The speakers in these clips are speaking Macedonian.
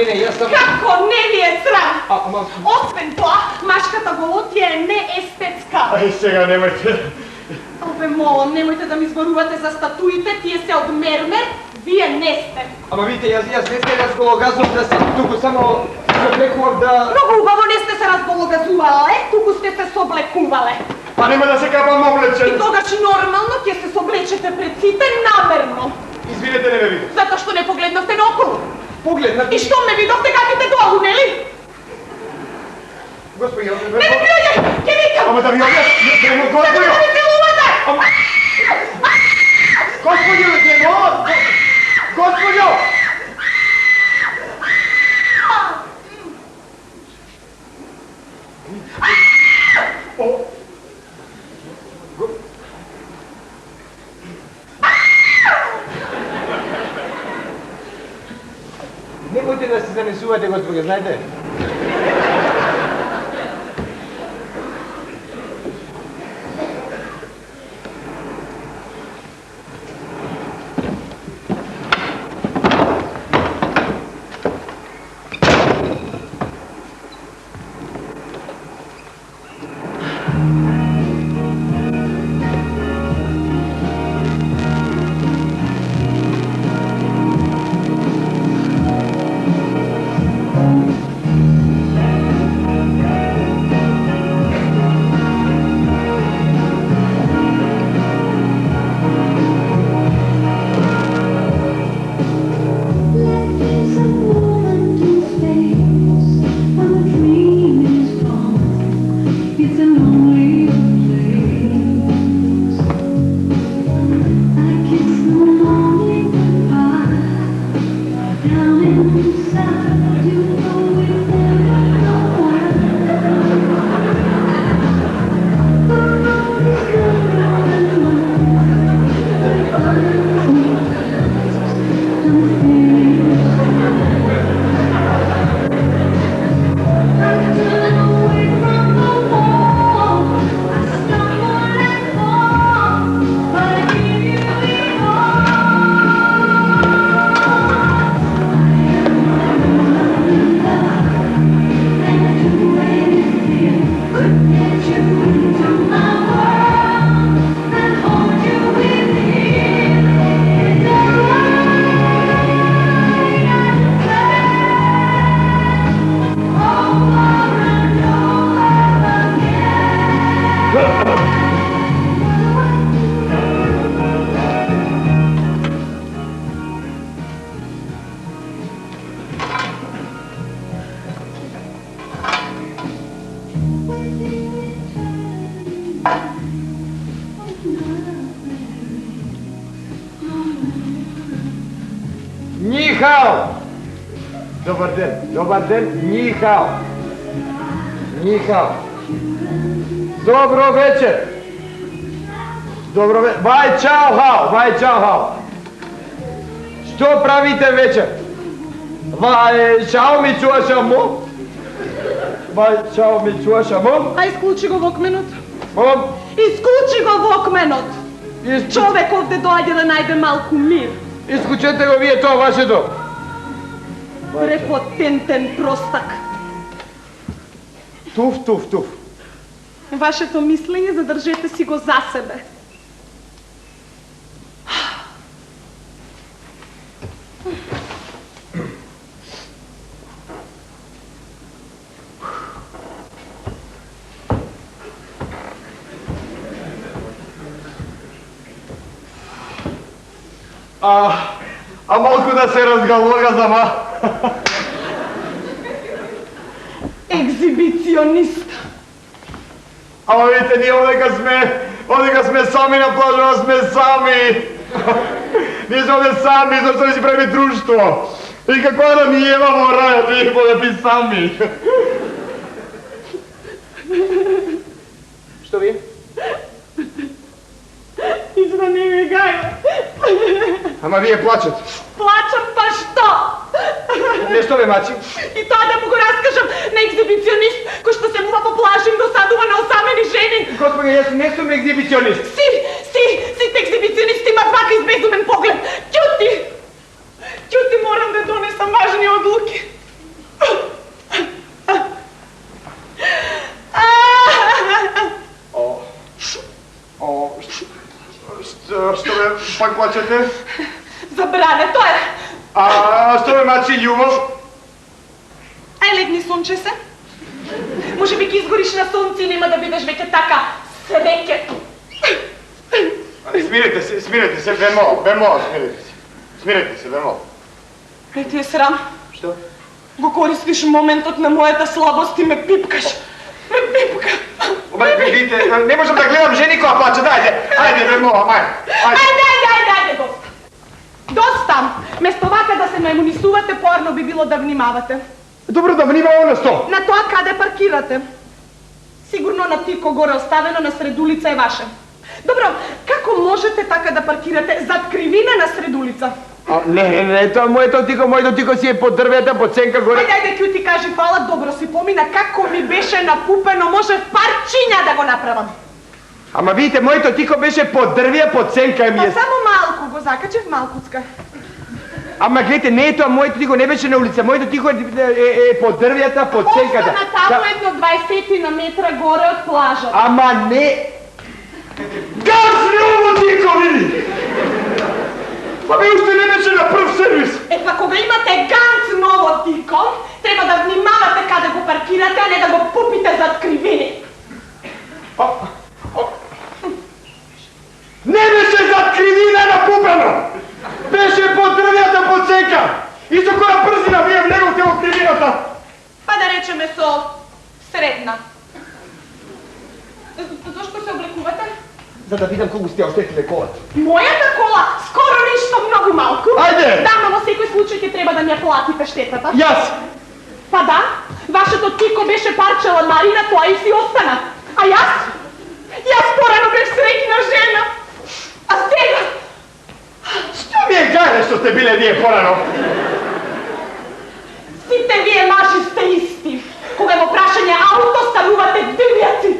ne, ja sam... Kako ne mi je sram? Ama... Osvem to, maškata golutija je neestetska. A iz čega nemojte? Ove molim, nemojte da mi zboruvate za statuite, tije se od mermer, vije neste. Ama vidite, ja ne razgologazom da sam tuku samo soblekuvam da... Mnogo ubavo neste se razgologazuvale, tuku ste se soblekuvale. Pa nema da se kapam obleče. I togač normalno tije se soblećete pred cite namerno. Izvinete, ne me vidim. Zato što ne poglednoste na okolo. Pogled na... I što me vidovte kakite dolu, neli? Gospodin, Ne mi pljuje, ke vikam! Ama da mi objasnimo, gospodin! Da mi se uvada! Gospodin, gospodin! Nemojte da se zanesuvate, gospodine, znajte? Nihao! Dobar den, nihao! Nihao! Dobro večer! Vaj čao hao! Što pravite večer? Vaj čao mi čuvašamo? A isključi go vokmenot. Mom? Isključi go vokmenot! Čovek ovde dođe da najde malku mir. Isključete go, vi je to vaše dom. Prepotenten prostak. Tuf. Вашето мислене задржете си го за себе. А малко да се разгалога зама. Екзибиционист. Ама видите, ние одека сме сами на плажа, сме сами. Ние сме овде сами, зашто не си прави друштво. И какво да ми имамо рајот, ние будем сами. Što vi? Nič da ne mi gaja. Ама вие плачете. Плачам, па што? Нешто ме мачи? И тоа да му го раскажам на екзибиционист, кој што се мува по плажа и досадува на осамени жени. Господи, јас не сум екзибиционист. Сите екзибиционисти имат вака избезумен поглед. Ќути, морам да донесам важни одлуки. Što me pak plačete? Забране, то е. A što me mači ljubav? Ај легни, сонче се. Може би ќе изгориш на сонце и нема да бидеш веќе така среќен. Smirite se, bemol, smirite se, bemol. Не ти е срам? Što? Го користиш моментот на мојата слабост и ме пипкаш. Ме пипка. Vidite, ne možem da gledam ženi koja plače, ajde, bemol, ajde. Ајде, доста. Доста! Место вака да се ме имунисувате, порно би било да внимавате. Dobro da vnimamo na sto. На тоа каде паркирате. Сигурно на тико горе оставено на сред улица е ваше. Добро, како можете така да паркирате зад кривина на сред улица? Не, тоа моето тико си е под дрвета, под сенка горе. Ајде, ќе ти кажи фала, добро си помина, како ми беше напупено, може парчиња да го направам. Ама видите, моето тико беше под дрвија, под сенка ми е. Па само малку го закачев, малкуцка. Ама гледайте, не е тоа, моето тико не беше на улица, моето тико е под дрвјата, под сенката. Остана таму едно 20 на метра горе од плажата. Ама не... Ганс ново тико, види! Па бе, уште не беше на прв сервис. Па кога имате ганц ново тико, треба да внимавате каде го паркирате, а не да го пупите зад кривини. Не беше зад кривина напупено! Беше под дрвјата, под сенка! И со која брзина вие влеговте во кривината? Па да речеме со средна. Зошто се облекувате? За да видам колку сте оштетиле колата. Мојата кола скоро нешто многу малку. Ајде! Да, но во секој случај ќе треба да ми ја платите штетата. Јас! Па да, вашето тико беше парчела Марина, тоа и си остана. А јас порано бев среќна жена. А сега? Што ми е гајле што сте биле вие порано? Сите вие мажи сте исти. Кога во прашање ауто станувате дивјаци.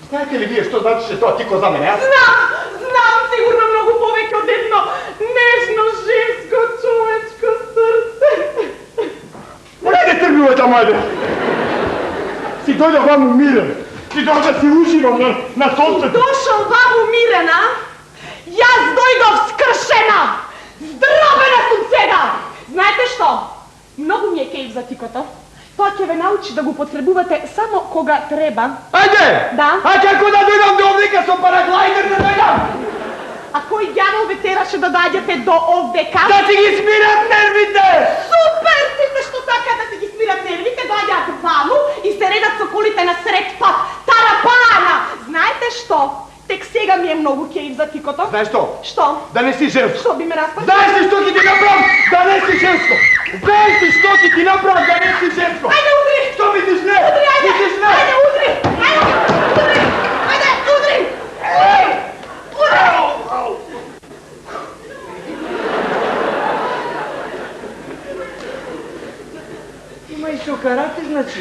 Знаете ли вие што значи тоа тико за мене, а? Знам, сигурно многу повеќе од едно нежно, женско, човечко срце. Ајде тргнувате, ајде! Си дојдох ваму мирен. Си дојдох да си уживам на сонцето. Дошол ваму мирена, јас дојдов скршена. Здравена сум сега. Знаете што? Многу ми е кејф за тикото. Тоа ќе ве научи да го потребувате само кога треба. Ајде! Да. А како да дојдам до овдека со параглайдер да дојдам? А кој ѓавол ве тераше да доаѓате до овдека? Да си ги смират нервите! Супер! Сите што сакаат да си ги смират нервите, доаѓаат ваму и се редат со колите на сред пат. Тарапана! Знаете што? Тек сега ми е многу кејф за тикото. Знаеш што? Што? Да не си женско. Што би ме распали? Знаеш ли што ќе ти направам? Да не си женско. Знаеш ли што ќе ти направам да не си женско? Ајде, удри! Што мислиш не? Удри, ајде! Мислиш не? Ајде, удри! Ајде, удри! Има и со карате, значи.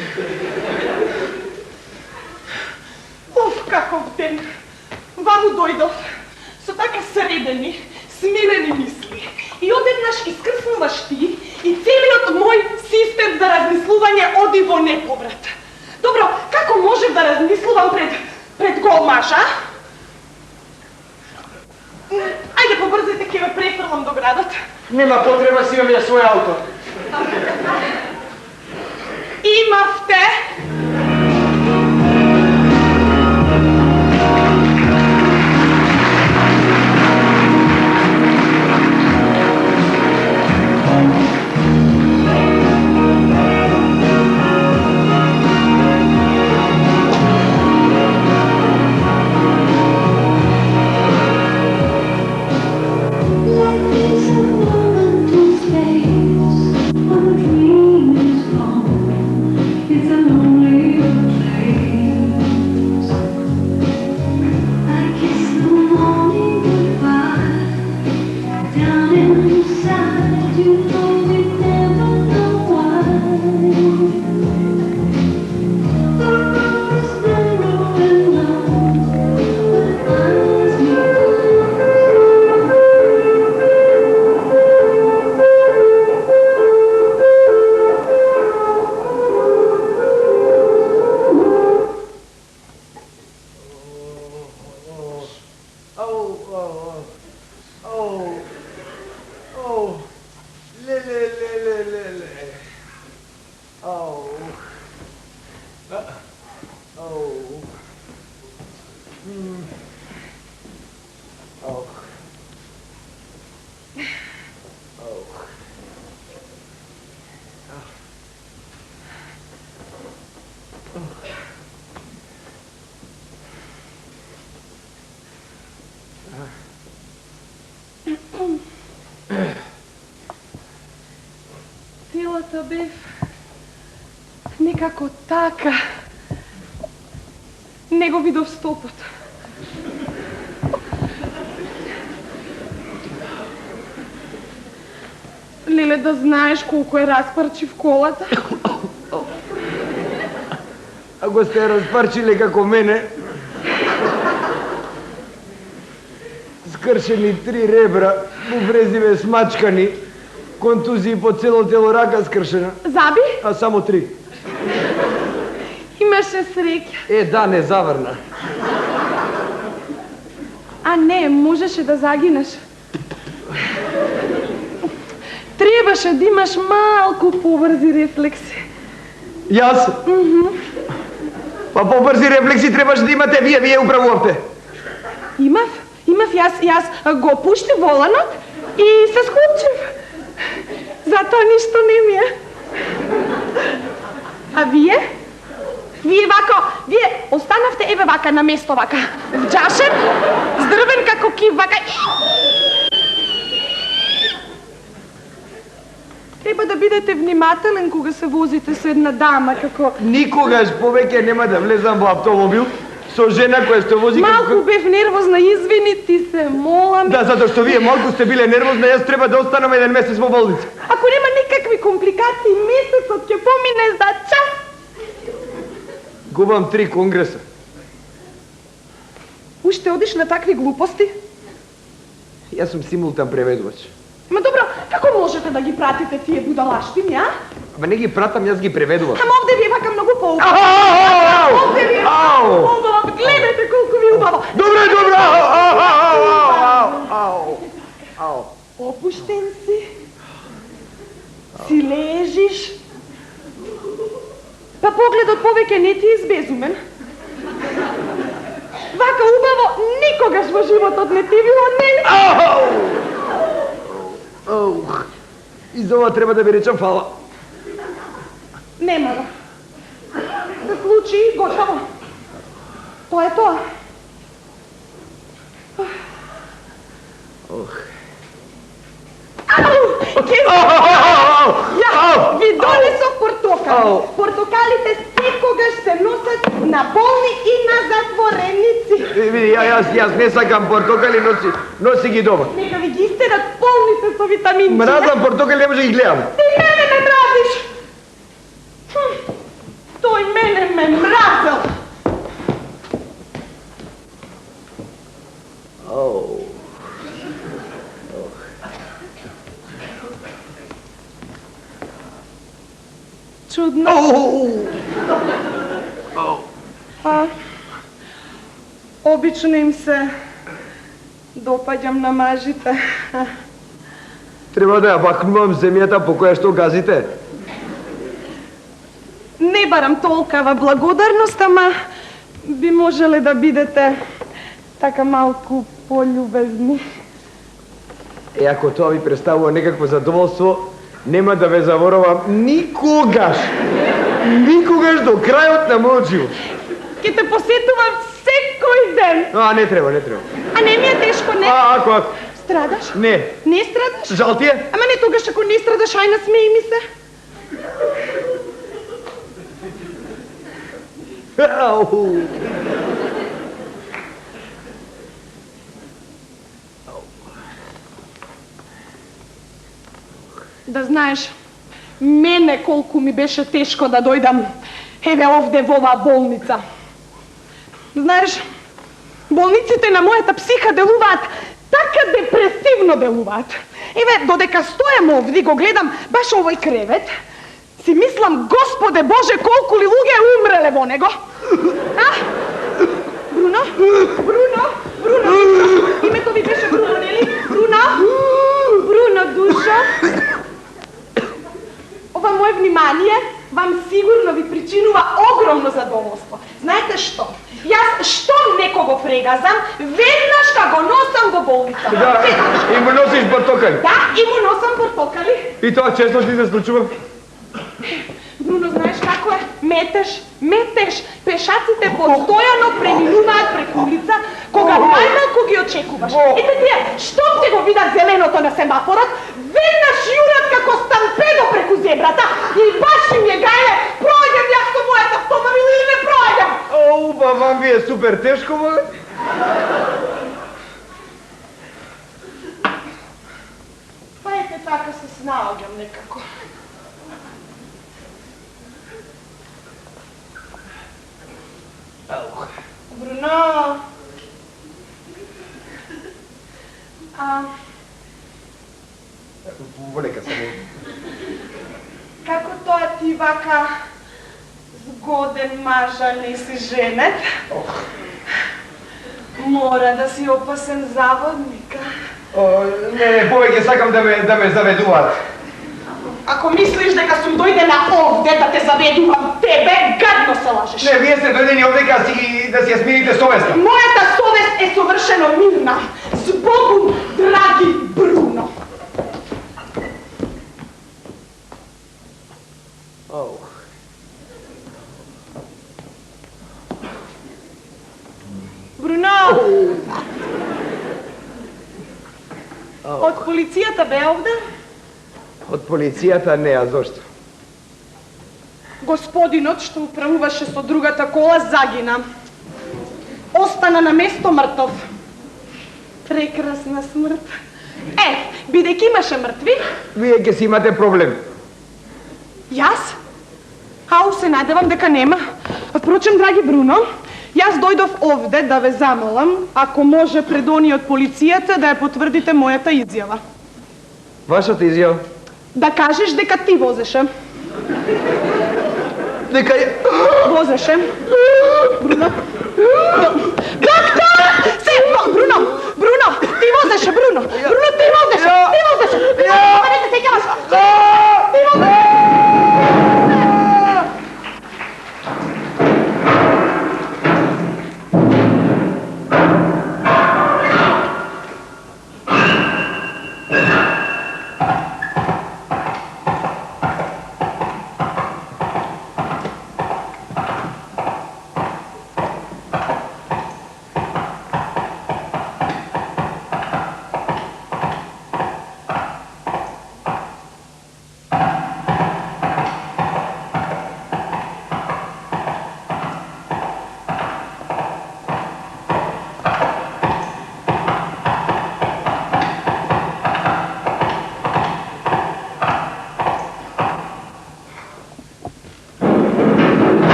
Каков ден! Ваму дојдов со така средени, смирени мисли. И одеднаш искрснуваш ти и целиот мој систем за размислување оди во неповрат. Добро, како можев да размислувам пред гол маж, а? Ајде побрзайте, ќе ве префрлам до градот. Нема потреба, си имам ја свој ауто. Имавте! It's a Целата бев некако така. Не го видов стопот. Леле, да знаеш колко е разпарчив колата. Ако сте разпарчили како мене, скршени 3 ребра, поврезиве смачкани, контузии по цело тело, рака скршена. Заби? А само 3. Имаше среќа. Да, не заврна. А не, можеше да загинеш. Требаше да имаш малку побрзи рефлекси. Јас? Па побрзи рефлекси требаше да имате вие управувавте. Имав, јас го пуштив воланот и се скупчив. Затоа ништо не ми е. А вие? Вие останавте еве вака на место вака. Вџашен, здрвен како кив вака. Треба да бидете внимателен кога се возите со една дама како... Никогаш повеќе нема да влезам во автомобил со жена која што вози... Малку бев нервозна, извини, ти се молам. Да, затоа што вие малку сте биле нервозна, јас треба да останам 1 месец во болница. Ако нема никакви компликации, месецот ќе помине за час. Губам 3 конгреса. Уште одиш на такви глупости? Јас сум симултан преведувач. Ма добро, како можете да ги пратите тие будалаштини, а? Ама не ги пратам, јас ги преведувам. Ама овде ви е вака многу поубаво. Овде ви е поубаво. Гледате колку ви е убаво. Добре, добре. Опуштен си. Си лежиш. Па погледот повеќе не ти е избезумен. Вака убаво никогаш во животот не ти било, нели? И за ова треба да ви речам фала. Нема да. Се случи и готово. Тоа е тоа. Ви донесов портокали. Портокалите секогаш се носат на болни и на затвореници. Види, јас не сакам портокали, носи ги дома. Нека ви ги истерат полните со витаминчи. Мразам портокали, не може да ги гледам. Ти мене ме мразиш. Тој мене ме мразел. Чудно. Обично им се допаѓам на мажите. Треба да ја бахнувам земјата по која што газите. Не барам толкава благодарност, ама би можеле да бидете така малку полюбезни. Ако тоа ви представува некакво задоволство, нема да ве заворувам никогаш. Никогаш до крајот на мојот живот. Ке те посетувам секој ден. Не треба. А не ми е тешко, не? Ако. Страдаш? Не. Не страдаш? Жал ти е? Ама не тогаш ако не страдаш, ајна смеј ми се. Да знаеш, мене колку ми беше тешко да дојдам еве овде во оваа болница. Знаеш, болниците на мојата психа делуваат така депресивно делуваат. Еве, додека стојам овде го гледам баш овој кревет, си мислам, Господе Боже, колку ли луѓе умреле во него. Бруно? Името ви беше Бруно, нели? Бруно, душо. Ова моје внимание вам сигурно ви причинува огромно задоволство. Знаете знаете што? Јас штом некого прегазам, веднаш го носам во болница. Да, и му носиш бортокали. Да, и му носам бортокали. И тоа често ти се случува? Бруно, знаеш како е? Метеш. Пешаците постојано преминуваат преку улица, кога најмалку ги очекуваш. Ете тие, штом те го видат зеленото на семафорот, веднаш јурат како стампедо преку зебрата и баш им е гајле, пројдем јас со мојата автомобил или не пројдем. Оу, ба вам ви е супер тешко, бе. Па ете така се снаоѓам некако. Бруно! Волека само. Како тоа ти вака згоден мажа не си женет? Мора да си опасен заводника. Не, повеќе сакам да ме заведуваат. Ако мислиш дека сум дојдена овде да те заведувам тебе, гадно се лажеш. Не, вие сте дојдени овдека да си ја смирите совеста. Мојата совест е совршено мирна. Збогум, драги Бруно. Бруно! Од полицијата бе овде? Од полицијата не, а зошто? Господинот што управуваше со другата кола загина. Остана на место мртов. Прекрасна смрт. Бидејќи имаше мртви, Вие ќе си имате проблем. јас? Ау, се надевам дека нема. Впрочем, драги Бруно, јас дојдов овде да ве замолам, ако може пред они од полицијата да ја потврдите мојата изјава. Вашата изјава? Да кажеш дека ти возеше. Дека ја... Возеше. Бруно. Доктор! Бруно! Ти возеше, Бруно! Бруно, ти возеше! Ти возеше! Не се сеќаваш! Ти возеше!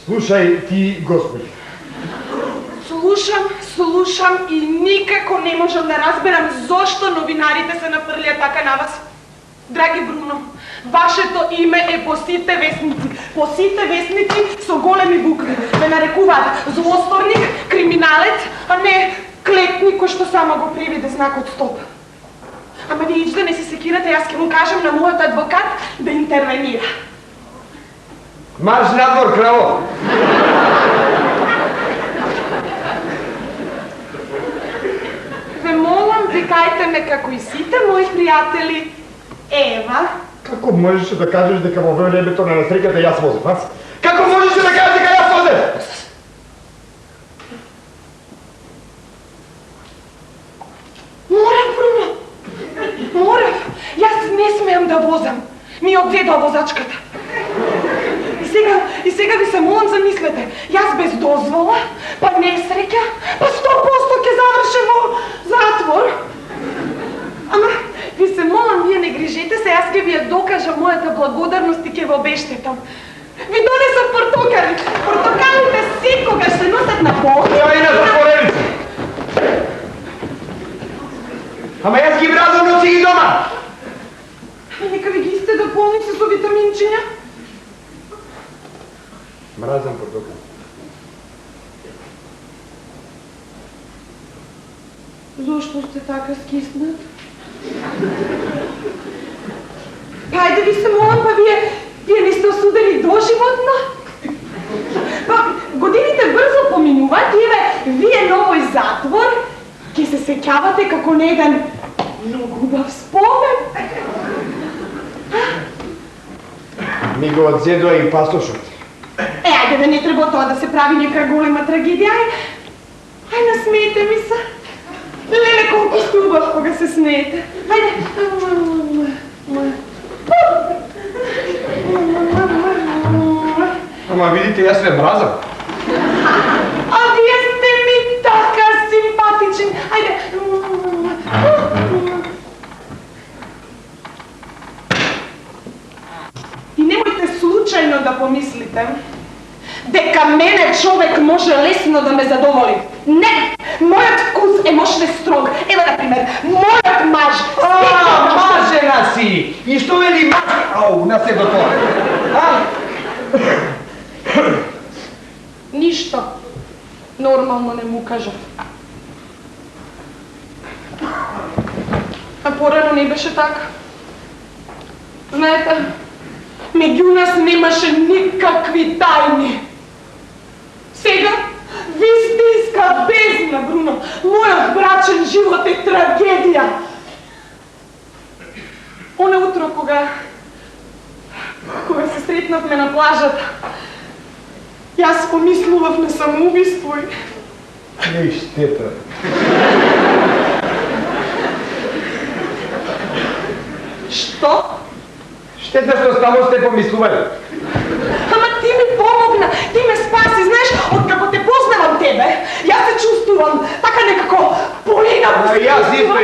Слушај ти, господи. Слушам и никако не можам да разберам зошто новинарите се нафрлија така на вас. Драги Бруно, вашето име е по сите весници. По сите весници со големи букви. Ве нарекуваат злосторник, криминалец, а не клетник кој што само го привиде знакот стоп. Ама вие ич да не се секирате, јас ќе му кажам на мојот адвокат да интервенира. Марш надвор, краво! Ве молам, викајте ме како и сите мои пријатели. Ева. Како можеше да кажеш дека во времето на насреќата јас возев, аз? Како можеше да кажеш дека јас возев? Морав, Бруно. Морав. Јас не смеам да возам. Ми одведоа возачката. И сега ви се молам, замислете, јас без дозвола, па несреќа, па 100% ќе завршам во затвор. Ама, ви се молам, вие не грижете се, јас ќе ви ја докажам мојата благодарност и ќе ве обештетам. Ви донесам портокали. Портокалите секогаш се носат на пол. Ја и на затвореница. Ама јас ги мразам, носи ги дома. Нека ви ги исте да болници со витаминчиња. Мразам портокали. Зошто сте така скиснат? Па ајде ви се молам, па вие не сте осудени доживотно? Па годините брзо поминуваат и еве вие на овој затвор ќе се сеќавате како на еден многу убав спомен. Ми го одзедоа и пасошот. Ајде да не треба тоа да се прави нека голема трагедија. Ај насмеете ми се. Леле, колку сте убав кога се смеете. Ајде. Ама видите, јас ве мразам. А вие сте ми така симпатични. Ајде. И немојте случајно да помислите дека мене човек може лесно да ме задоволи. Не! Мојот вкус е можне строг. Ева, например, мојот маж... Мажена си! И што вели маж? Ау, на се до тоа. Ништо. Нормално не му кажав. А порано не беше така. Знаете, меѓу нас немаше никакви тајни. Сега, вистинска бездна, Бруно. Мојот брачен живот е трагедија. Оне утро кога се сретнавме на плажата, јас помислував на самоубиство и... Еј, штета. Што? Штета што само сте помислували. Ама ти ми помогна, ти ме спаси, знаеш, откако те познавам тебе, јас се чувствувам така некако поинаку. Јас исто.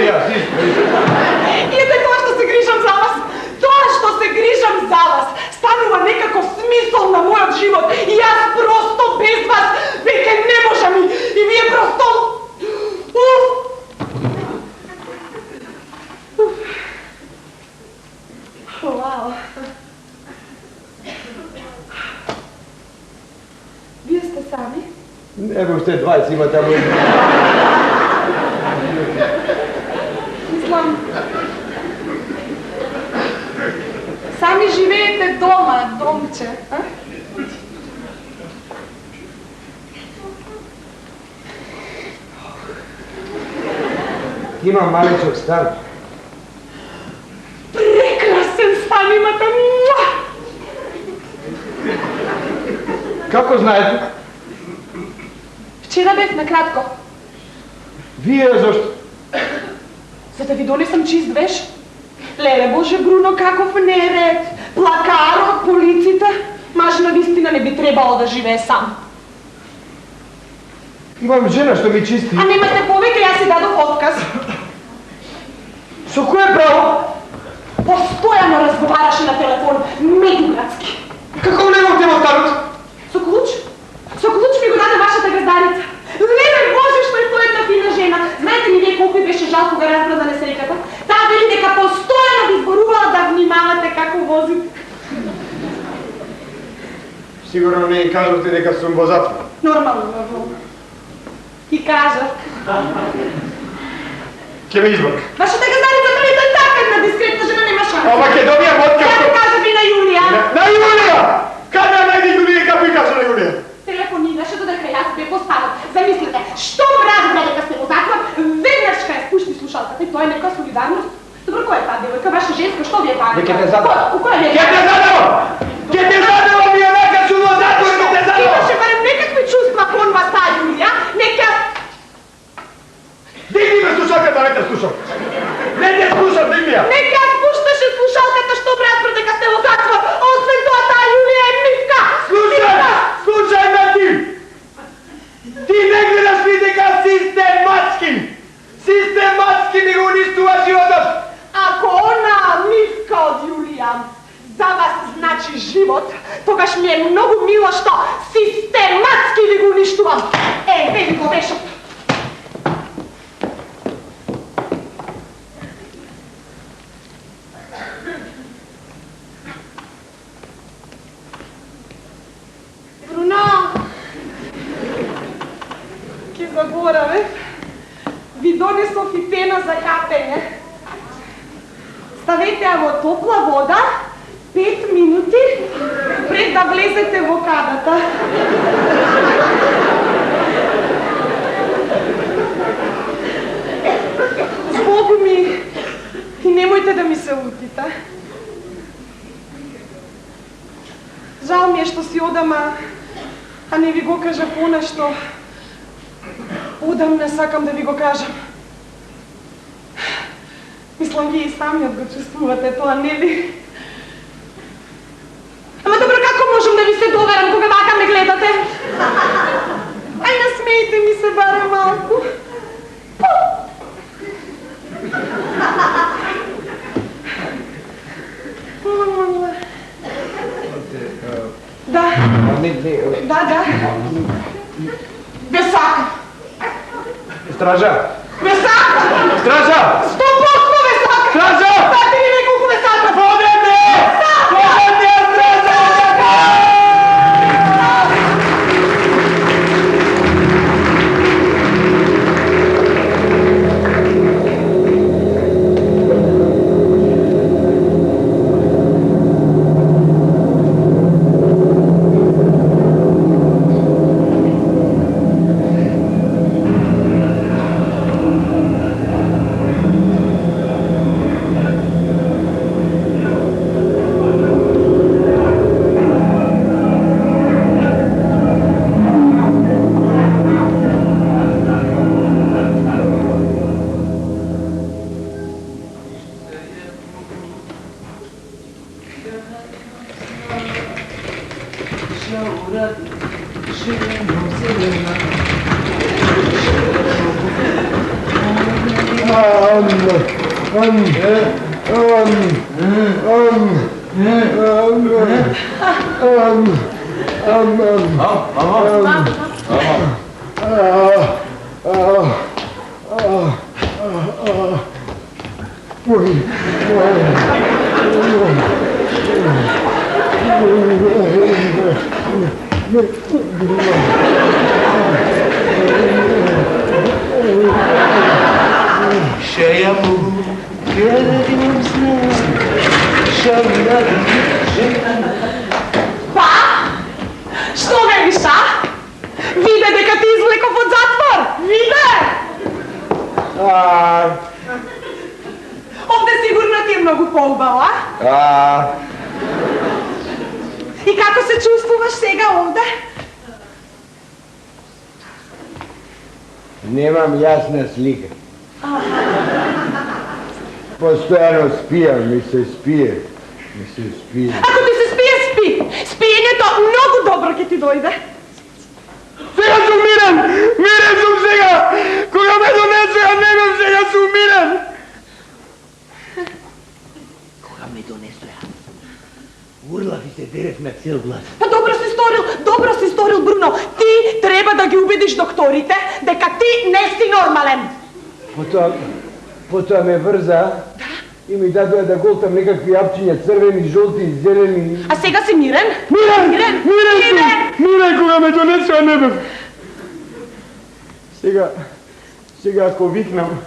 И ете тоа што се грижам за вас, тоа што се грижам за вас, станува некако смисол на мојот живот и јас просто без вас веќе не можам и вие просто... Вау. Вие сте сами? Ево уште 20 има таму. Мислам... Сами живеете дома, домче, а? Имам малечок стан. Прекрасен стан имате! Како знаете? Вчера бев накратко. Вие зашто? За да ви донесам чист веш. Леле, Боже, Бруно, каков неред! Плакарот, полиците. Маж на вистина не би требало да живее сам. Имам жена што ми чисти. А немате повеќе, јас си дадов отказ. Со кое право? Постојано разговараше на телефон, меѓуградски. Како не мог тема станот? Со клуч? Со клуч ми го даде вашата газдарица. Леле, Боже, што е тоа една фина жена. Знаете ли вие колку беше жал кога разбра за несреќата? Таа вели дека постојано ви зборувала да внимавате како возите. Сигурно не кажавте дека сум во затвор. Нормално. Ти кажа. Ке ме избак. Вашата газдарица дали е така една дискретна жена нема шанс. Ама ке добијам отказ. Ја ви кажа би на Јулија. На Јулија! Каде најди Јулија, како и кажа на Јулија? Телефонираше додека јас бев по станот. Замислете, што радиме дека сте во затвор, веднаш кај спушти слушалката и тоа е нека солидарност. Добро, која е таа девојка, ваша женска, што ви е таа? Ке те задава. Која ви е? Ке те задава! Ке те задава, ми е нека сум во затвор, ке те задава! Имаше барем некакви чувства кон вас таа Јулија, нека... Дигни ме слушалката, не те слушам! Не те слушам, дигни ја! Нека спушташе слушалката, што брат, додека сте во затвор. Освен тоа, таа Јулија е мивка! Слушам! забораве. Ви донесов и пена за капење. Ставете ја во топла вода 5 минути пред да влезете во кадата. Збогу ми и немојте да ми се лутите. Жал ми е што си одам, а не ви го кажа понешто. Одам, не сакам да ви го кажам. Мислам, вие и самиот го чувствувате тоа, нели? Ама добро, како можам да ви се доверам кога вака ме гледате? Ај, насмејте ми се барем малку. Да. Да. Ве сакам. Стража! Ве сакам! Стража! 100% ве сакам! Стража! Знаете ли ме колку ве сакам? Водете! Водете, стража! Па? Што велиш, а? Виде дека ти извлеков од затвор! Виде! Овде сигурно ти е многу поубаво, а? И како се чувствуваш сега овде? Немам јасна слика. Постојано спијам, ми се спие. Ако ти се спие, спи! Спиењето многу добро ќе ти дојде. Сега сум мирен! Мирен сум сега! Кога ме донесоја, немам сега сум мирен! Кога ме донесоја, урлав и се дерев на цел глас. Па добро си сторил, Бруно. Ти треба да ги убедиш докторите дека ти не си нормален. Потоа ме врза и ми дадоа да голтам некакви апчиња, црвени, жолти, зелени. А сега си мирен? Мирен кога ме донесоа не бев. Сега ако викнам,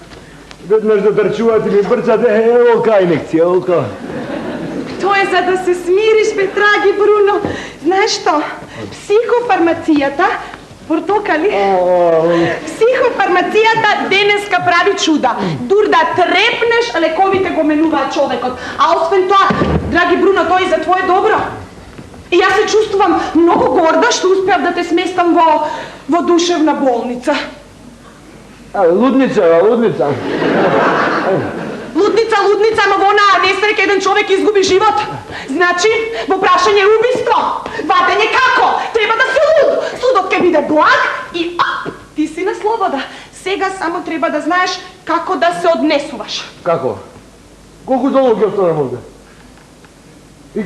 веднаш да трчуваат и ми брчат, ево кај лекција, ево кај. Тоа е за да се смириш, бе, драги Бруно. Знаеш што? Психофармацијата, портокали? Психофармацијата денеска прави чуда. Дур да трепнеш, лековите го менуваат човекот. А освен тоа, драги Бруно, тоа и за твое добро. И јас се чувствувам многу горда што успеав да те сместам во душевна болница. Лудница. Лудница, но во онаа несреќа еден човек изгуби живот. Значи, во прашање е убиство. Вадење како? Треба да си луд. Судот ќе биде благ и ти си на слобода. Сега само треба да знаеш како да се однесуваш. Како? Колку долго ќе останам овде?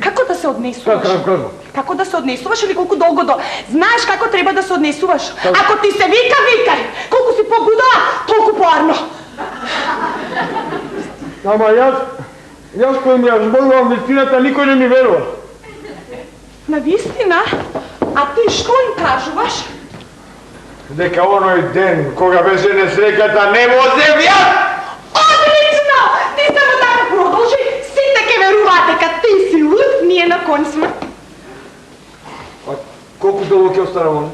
Како да се однесуваш? Како? Како да се однесуваш или колку долго Знаеш како треба да се однесуваш? Ако ти се вика, викај! Колку си побудала, толку поарно. Ама јас кој ми ја зборувам вистината, никој не ми верува. На вистина? А ти што им кажуваш? дека оној ден кога беше несреќата не возев јас. Одлично! Ти само така продолжи, сите ке веруваат дека ти си луд, ние на конј сме. А колку долго ќе остане он?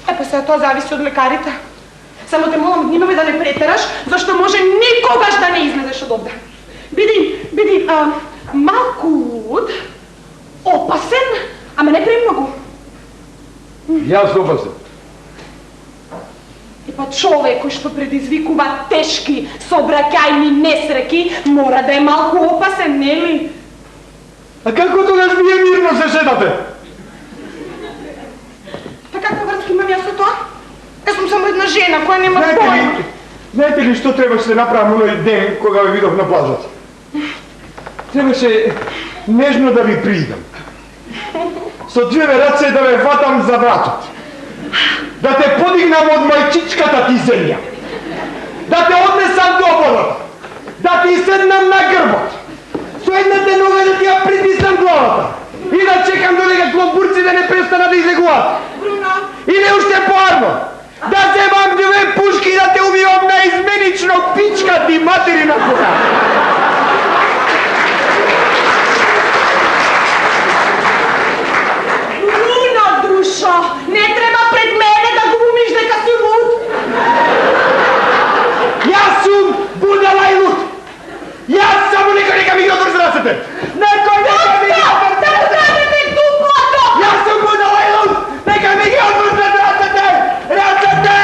Па сега тоа зависи од лекарите. Само те молам, внимавај да не претераш, зашто може никогаш да не излезеш од овде. Биди малку луд, опасен, ама не премногу. Јас опасен. И па човек кој што предизвикува тешки сообраќајни несреки мора да е малку опасен, нели? А како тогаш вие мирно се шетате? Па каква врска имам јас со тоа? Јас сум само една жена која нема појма. Знаете ли што требаше да направам оној ден кога ве видов на плажата? Требаше нежно да ви приидам. Со две раце да ве фатам за вратот. Да те подигнам од мајчичката ти земја. Да те однесам до оборот. Да ти седнам на грбот. Со едната нога да ти ја притиснам главата. И да чекам додека клопурците не престанат да излегуваат. Бруно, Или уште поарно. Да земам две пушки да те убивам наизменично, пичка ти материна кога. Бруно, друшо, не треба пред мене да глумиш дека си луд. Јас сум будала и луд. Јас само некој нека ми ги отврзи рацете. Некој нека ми ги отврзи Да рацете. ударите дуплото! Јас сум будала и луд. Нека ми ги отврзи рацете. Рацете!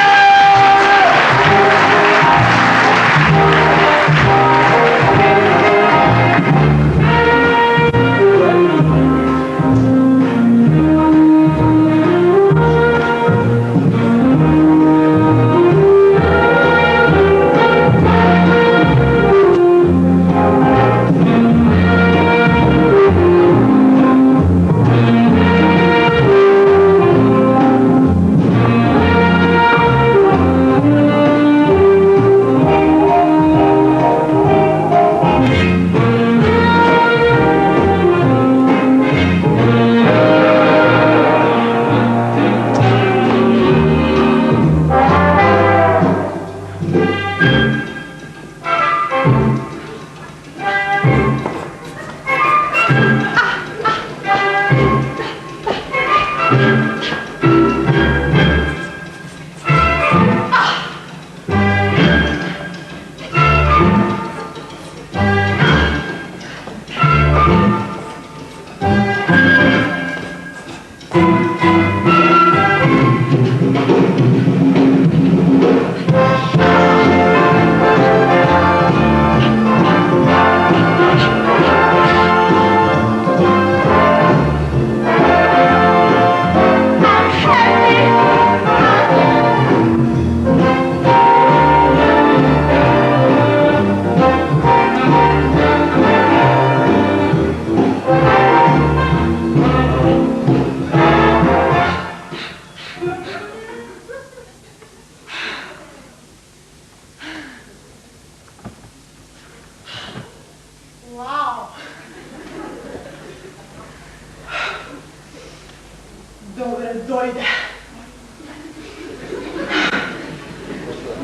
Добре, дојде.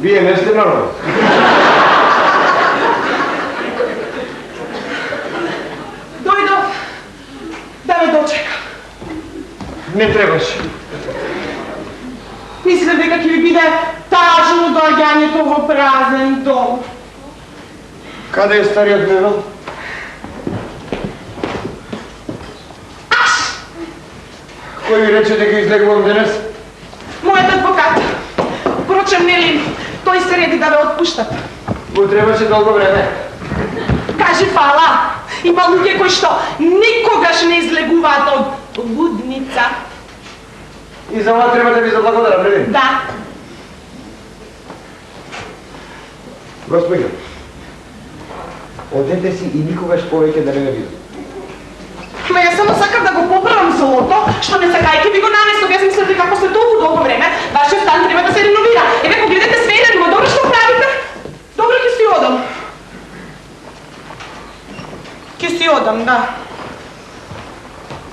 Вие не сте народ. Дојдов да ме дочека. Не требаше. Мислев дека ќе ви биде тажно доаѓањето во празен дом. Каде е стариот Невел? Кој ви рече дека излегувам денес? Мојот адвокат. Впрочем, нели, тој се реди да ве отпуштат. Го требаше долго време. Кажи фала. Има луѓе кои што никогаш не излегуваат од лудница. И за ова треба да ви заблагодарам, нели? Да. Господи, одете си и никогаш повеќе да не ме видам. Ма јас само сакам да го поправам злото, што не сакајќи ви го нанесов. Јас мислам дека после толку долго време вашиот стан треба да се реновира. Еве погледнете све едно, добро што правите. Добро ќе си одам. Ќе си одам, да.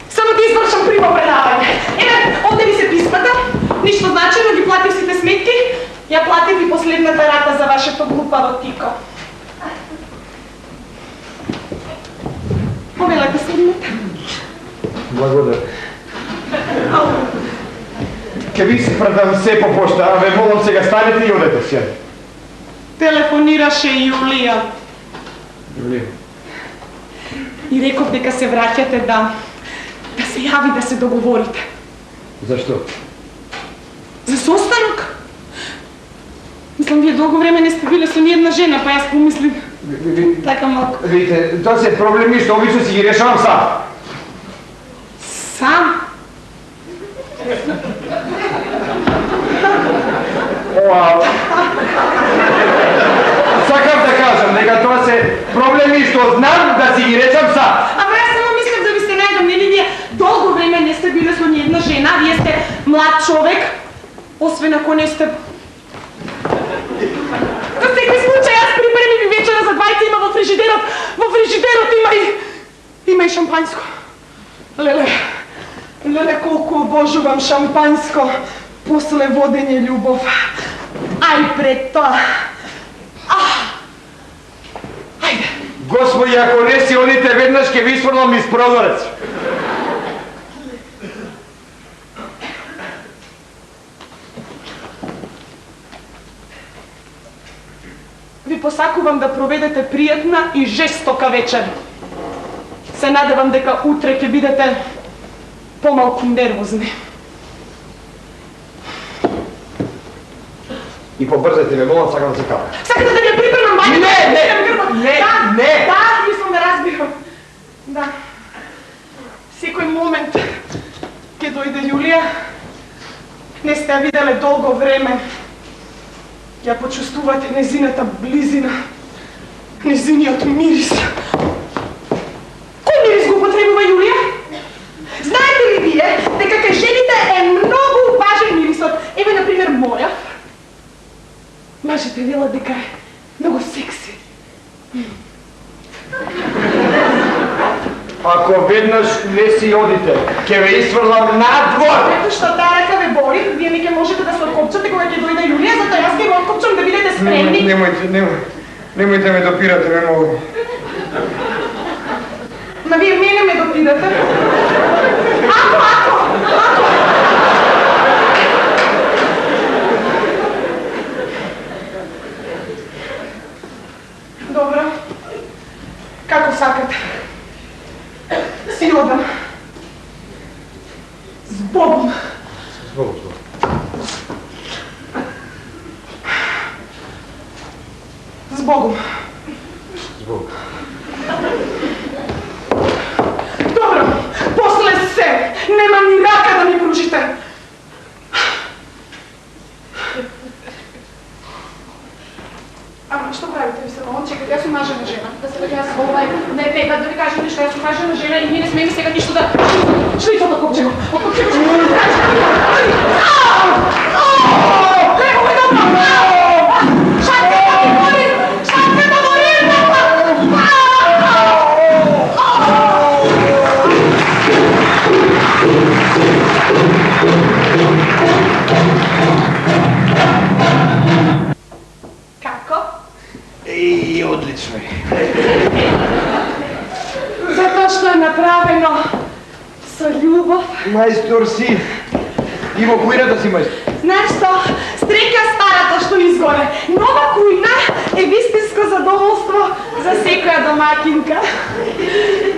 Само да извршам прво предавање. Еве, овде ви се писмата. Ништо значено, ги плати последната рата за вашето глупаво тико. Повелете седнете. Благодаря. Ке ви се предам се по пошта, а ве молам сега станете и одете си. Телефонираше Јулија. Юлија. И реков дека се враќате да се јави да се договорите. Зашто? За состанок? Мислам, вие долго време не сте биле со ниједна жена, па јас помислим така малко. Видите, тоа се проблеми што обично си ги решавам сам. Сам? Ова... Сакам да кажам дека тоа се проблеми што знам да си ги речам сам. Ама јас само мислев да ви се најдам, нели вие долго време не сте биле со ниједна жена, вие сте млад човек, освен ако не сте... За секој случај, јас припремив и вечера за двајца има во фрижидерот има и шампањско. Леле, колку обожувам шампањско после водење љубов. Ај пред тоа. Ајде. Господи, ако не си одите веднаш ке ви исфрлам из прозорец. Ви посакувам да проведете пријатна и жестока вечер. Се надевам дека утре ќе бидете помалку нервозни. И побрзайте ме, молам, сакам да се капам. Сакате да ви припремам мајка? Не! Да, мислам да разбирам. Да. Секој момент ќе дојде Јулија. Не сте ја виделе долго време. Ја почувствувате незината близина, незиниот мирис. Кој мирис го употребува Јулија? Знаете ли вие дека кај жените е многу важен мирисот? Еве, например, мојав. Мажите велат дека е многу секси. Ако веднаш не си одите, ке ве исфрлам надвор! Ето што таа рака ве бори, вие не ќе можете да се откопчате кога ќе дојде Јулија, затоа јас ќе го откопчам да бидете спремни. Немојте ме допирате, ме молам. Ма вие мене ме допирате. Ако! Добро. Како сакате. Си одам. Збогом. Збогом. Збогом. Збогом. Добро, после се, нема ни рака да ми кружите. Ама, што правите ви се, мамон? Чекайте, јас сум мажена жена. Да се јас не е пека, да ви кажем нешто, јас сум мажена жена и ние не смееме сега ништо да... Што и тоа да копчево? Окопчево што да кажем? Него ме добро! Шатке да ми гори! Шатке да гори! И одлично е. Затоа што е направено со љубов. Мајстор си. И во кујната си мајстор. Знаеш што? Стрека старата што изгоре. Нова кујна е вистинско задоволство за секоја домакинка.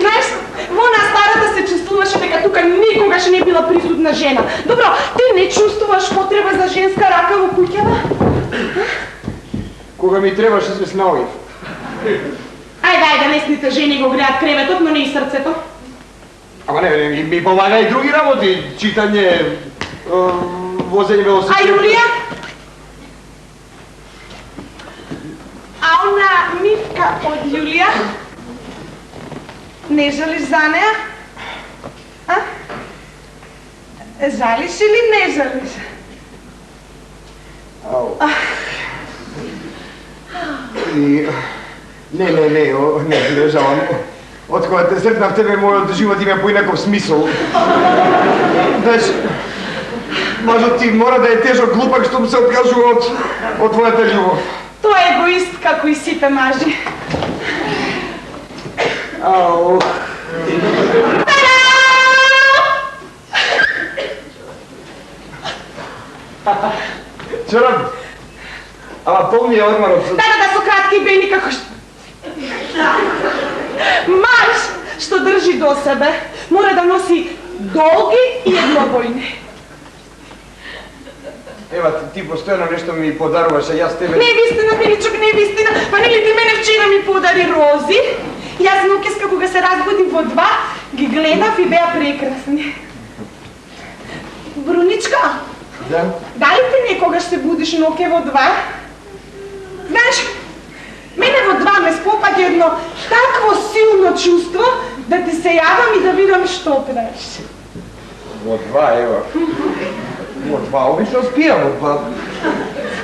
Знаеш, во на старата се чувствуваше дека тука никогаш не била присутна жена. Добро, ти не чувствуваш потреба за женска рака во куќава? Кога ми требаше се снаоѓав. Ајде, лесните жени го греат креветот, но не и срцето. Ама не, ми помага и други работи. Читање, возење велосипед. А Јулија? А она мивка од Јулија? Не жалиш за неа? А? Жалиш или не жалиш? Ау. И... Не жалам. Од кога те сретнав тебе, мојот живот има поинаков смисол. Знаеш, Мажо, ти мора да е тежок глупак, што се откажува од твојата љубов. Тој е егоист како и сите мажи. Ау. Чорам. Ама полни е одмарот. Да, со кратки бени како Маж што држи до себе мора да носи долги и еднобојни. Ева, ти постојано нешто ми подаруваш, а јас тебе... Не вистина, Миличок, не вистина. Па нели ти мене вчера ми подари рози? Јас ноќеска кога се разбудив во 2, ги гледав и беа прекрасни. Бруничка, Да? дали ти некогаш се будиш ноќе во 2? Знаеш, мене во 2 ме спопаѓа едно такво силно чувство да ти се јавам и да видам што правиш. Во 2, ева. Во 2, обично спијам во 2.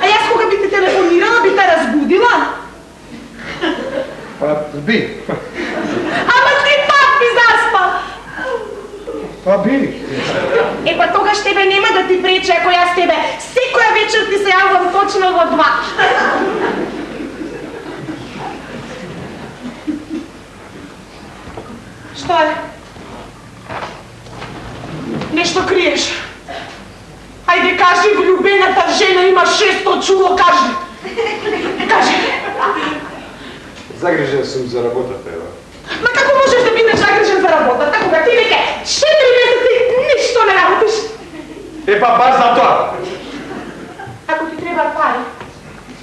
А јас кога би те телефонирала, би те разбудила? Па, би. Ама ти пак би заспа. Па би. Па тогаш тебе нема да ти пречи ако јас тебе секоја вечер ти се јавам точно во 2. Што е? Нешто криеш? Ајде кажи, влюбената жена има 600 чуло, кажи! Кажи! Загрижен сум за работата, ева. Ма како можеш да бидеш загрижен за работата, кога ти веќе 4 месеци ништо не работиш? Па баш за тоа. Ако ти треба пари,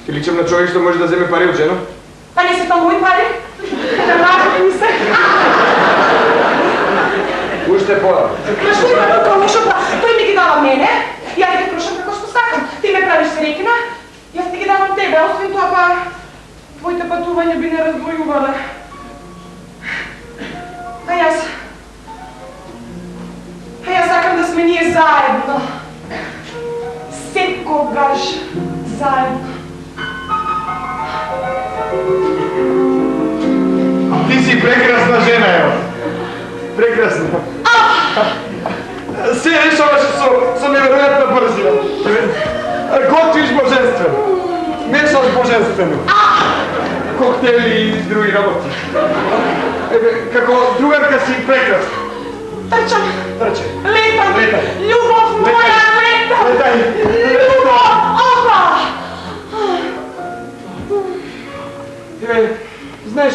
Ти личам на човек што може да земе пари од жена? па не се тоа мои пари? Да лажат ми се. Уште пора. Ма што има тука лошо, па тој ми ги дава мене, јас ги трошам како што сакам. Ти ме правиш среќна, јас ти ги давам тебе, освен тоа па твоите патувања би не раздвојувале. А јас сакам да сме ние заедно. Секогаш заедно. Ти си прекрасна жена, ева. Прекрасна. Се решаваш со неверојатна брзина. Готвиш божествено. Мешаш божествено. Коктели и други работи. Како другарка си прекрасна. Трчам, Трче. летам, Летај. љубов моја, летам. Летај. Љубов, опа! Знаеш,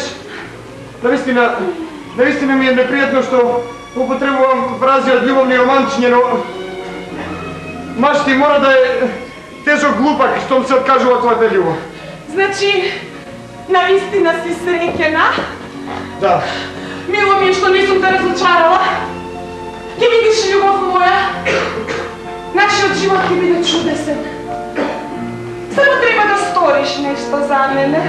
навистина ми е непријатно што употребувам фрази од љубовни романтични, но маж ти мора да е тежок глупак што се откажува твојата љубов. Значи, навистина си среќена? Да. Мило ми е што не сум те разочарала. Ќе видиш, љубов моја, нашиот живот ќе биде чудесен. Само треба да сториш нешто за мене.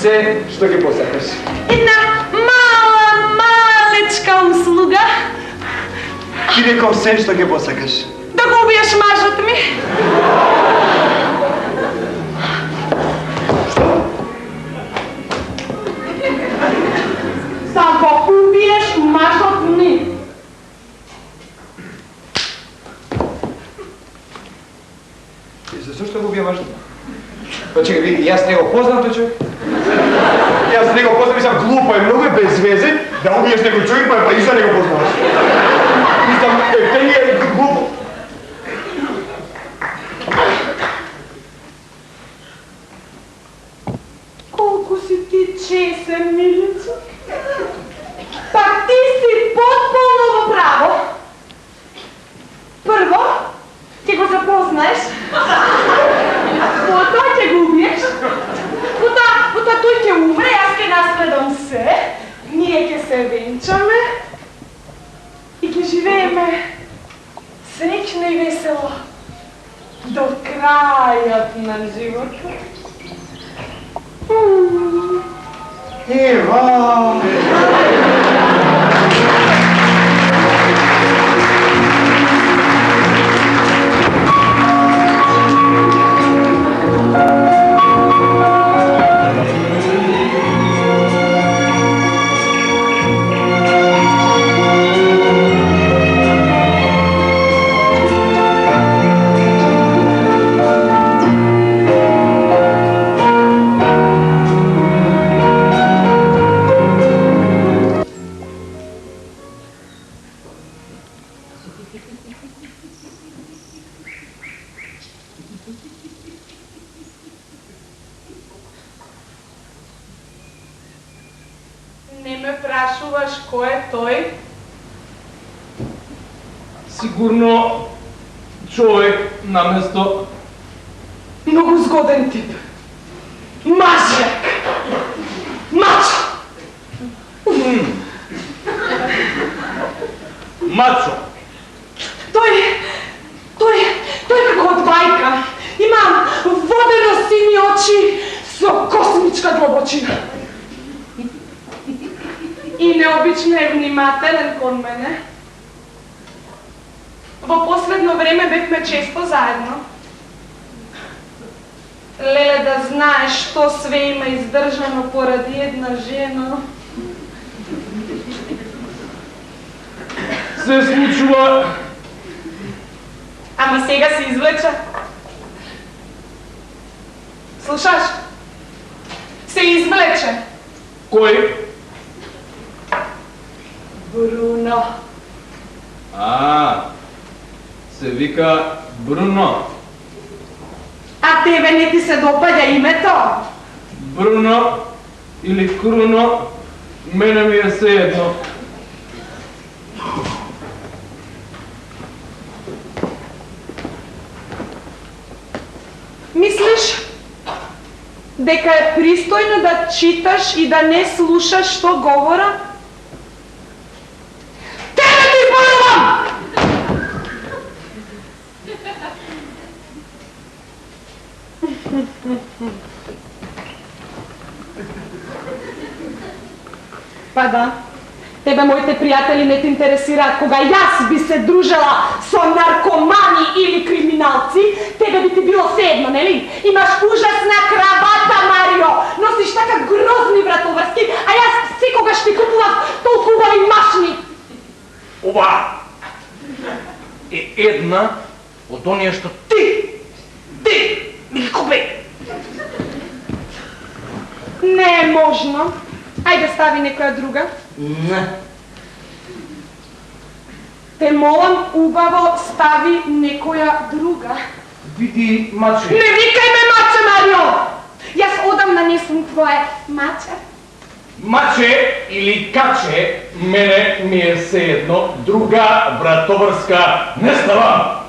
Се што ги посакаш. Една малечка услуга. Ти рекол се што ќе посакаш. Да го убиеш мажот ми. Да го убиеш мажот ми. И зашто го убија мажот? Па чекай, види, јас не го познам тој човек. Јас не го познам, мислам, глупо е, многу е без везе да убиеш некој човек, па и за не го познаваш. Мислам, те е глупо. Колку си ти чесен, милица. Па ти си потполно во право. Прво, ќе го запознаеш. Потоа ќе го убиеш. Потоа тој ќе умре, јас ќе наследам се. Ние ќе се венчаме. И ќе живееме среќно и весело. До крајот на животот. Ева! прашуваш кој е тој? Сигурно човек наместо Многу згоден тип. Мажјак. Мачо. мачо. Тој како од бајка. Има водено сини очи со космичка длабочина. И необично е внимателен кон мене. Во последно време бевме често заедно. Леле, да знаеш што све има издржано поради една жена. Се случува. Ама сега се извлече. Слушаш? Се извлече. Кој? Бруно. Се вика Бруно. А тебе не ти се допаѓа името? Бруно или Круно, мене ми е се едно. Мислиш дека е пристојно да читаш и да не слушаш што говорам? Тебе ти зборувам! Па да, тебе моите пријатели не те интересираат. Кога јас би се дружела со наркомани или криминалци, тебе би ти било седно, нели? Имаш ужасна кравата, Марио, носиш така грозни вратоврски, а јас секогаш ти купував толку убави машни. Ова е една од оние што ти ми ги купи. Не е можно. Ајде стави некоја друга. Не. Те молам убаво стави некоја друга. Види, маче. Не викај ме маче, Марио! Јас одамна не сум твое маче. Маче или каче, мене ми е се едно, друга братоврска не става.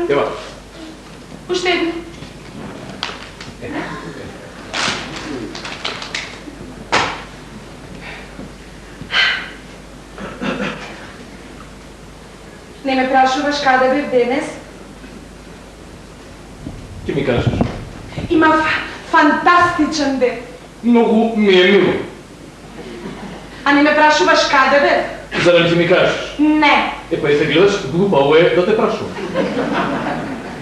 Ева. Уште едно. Не ме прашуваш каде бев денес? Ти ми кажеш. Имав фантастичен ден. Многу ми е мило. А не ме прашуваш каде бев? За да ти ми кажеш. Не. Па и се гледаш, глупаво е да те прашувам.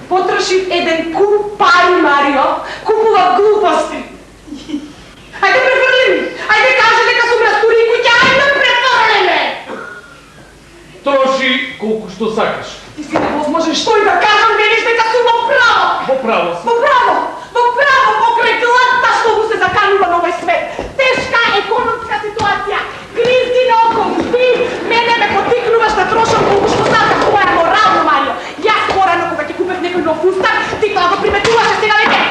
Потрошив еден куп пари, Марио. Купував глупости. Ајде префрли ми. Ајде кажи дека сум растури куќа. Ајде префрли ме. Троши колку што сакаш. Ти си невозможен, што и да кажам, велиш дека сум во право. Во право си. Во право, покрај глата што му се заканува на овој свет. Тешка економска ситуација, кризни околности, мене ме потикнуваш да трошам колку што сакаш. Тоа е морално, Марио. Јас порано кога ќе купев некој нов устак, ти тоа го приметуваше сега веќе.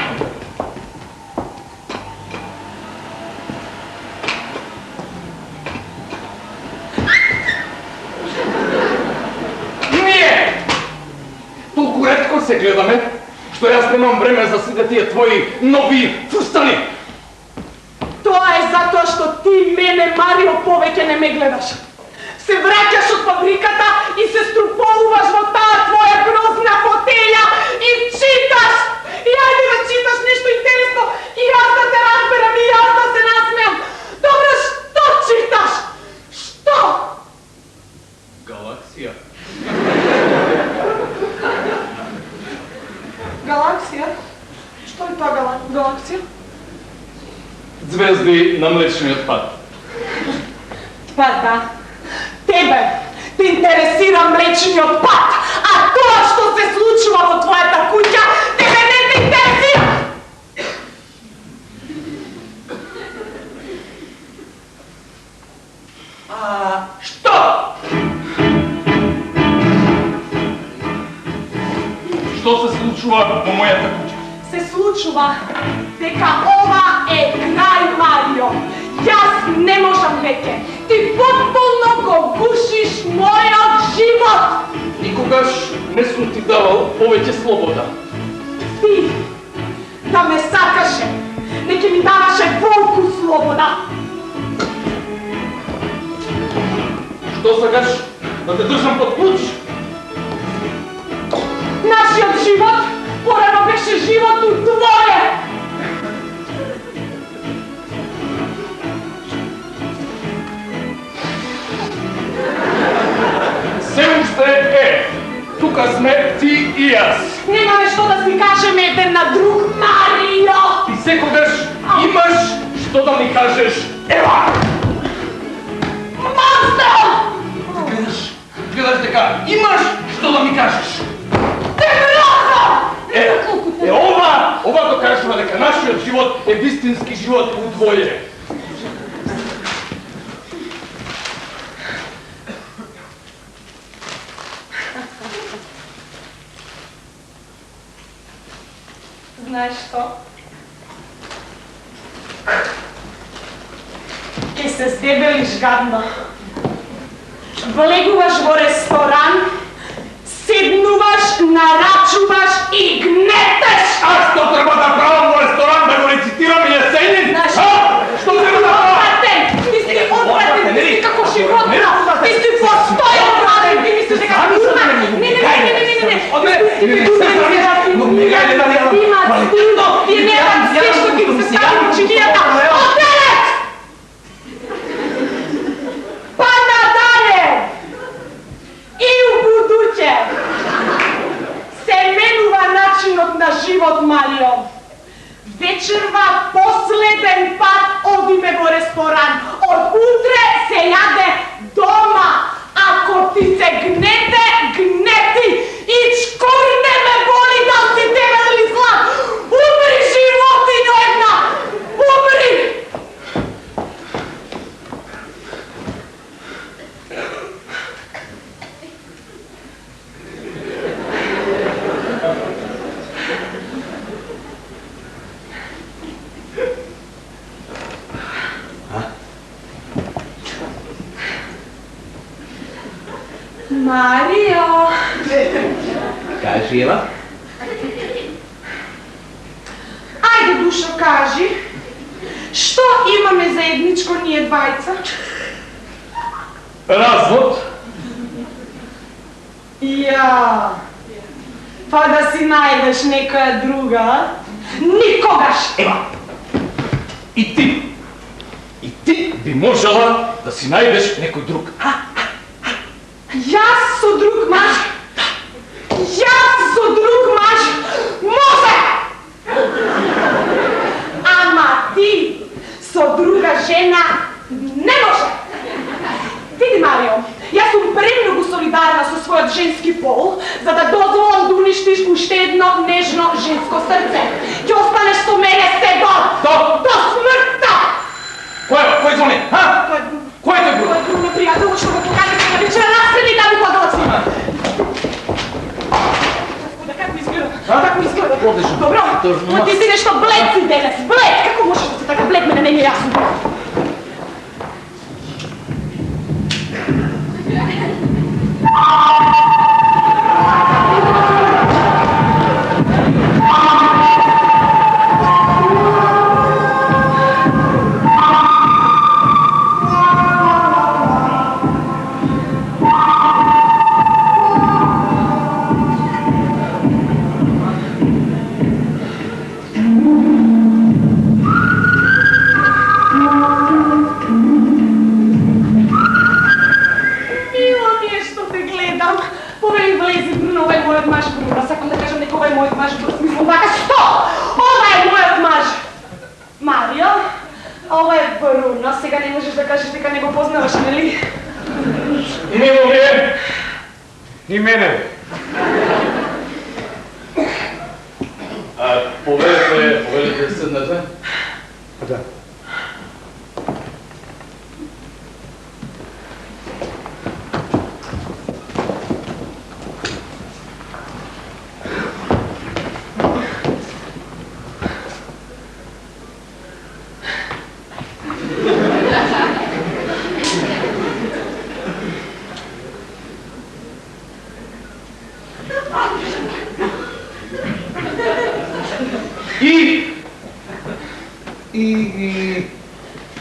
Толку ретко се гледаме, што јас немам време за сите тие твои нови фустани. Тоа е затоа што ти мене, Марио, повеќе не ме гледаш. Се враќаш од фабриката и се струполуваш во таа твоја грозна фотелја и читаш. И ајде да читаш нешто интересно и јас да те разберам и јас да се насмеам. Добро, што читаш? Што? Галаксија. Галаксија? Што е тоа галаксија? Звезди на Млечниот пат. Па да. Тебе те интересира Млечниот пат, што се случува во твојата куќа, тебе не те интересира! Што? Што се случува во мојата куќа? Се случува дека ова е крај, Марио. Јас не можам веќе. Ти потполно го гушиш мојот живот. Никогаш не сум ти давал повеќе слобода. Ти да ме сакаше, не ќе ми даваше волку слобода. Што сакаш да те држам под клуч? Нашиот живот порано беше животу твое. Се уште е. Тука сме ти и јас. Немаме што да си кажеме еден на друг, Марио. И секогаш имаш што да ми кажеш. Ева! Монстро! Гледаш дека имаш што да ми кажеш. Те мразам! Ова докажува дека нашиот живот е вистински живот у двоje. Знаеш што? Ке се здебелиш гадно. Влегуваш во ресторан, седнуваш, нарачуваш и гнетеш! А што треба да правам во ресторан, да го рецитирам Јесенин? Знаеш, Што треба да правам? Ти си одвратен, ти си како животна, ти си постојан, ти мислиш дека курма. Не. Ти немат се што ги се стави во чинијата. Оделет! Па надале! И у будуќе се менува начинот на живот, Марио. Вечерва последен пат одиме во ресторан. Од утре се јаде дома. Ако ти се гнете, гнети. И чкурне ме боли да си тебе ли слаб. Умри, животињо една! Умри! Марио! Кажи, Ева. Ајде, душо, кажи, што имаме заедничко ние двајца? Развод. Ја, па да си најдеш некоја друга, никогаш! Ева. И ти би можела да си најдеш некој друг. Јас со друг маж? Јас со друг маж? Може! Ама ти со друга жена не може! Види, Марио, јас сум премногу солидарна со својот женски пол, за да дозволам да уништиш уште едно нежно женско срце. Ќе останеш со мене се до смртта! Кој звони? Кој е тој друг? Кој е друг пријател што го покажа сега вечера наследни да ви подоци? Господа, како изгледа? Како изгледа? Одлично. Добро, Точно. но ти си нешто блед си денес, блед! Како можеш да си така блед, мене не ми е јасно. Бруно, сега не можеш да кажеш дека не го познаваш, нели? Мило ми е. И мене. Povedete, седнете. Да.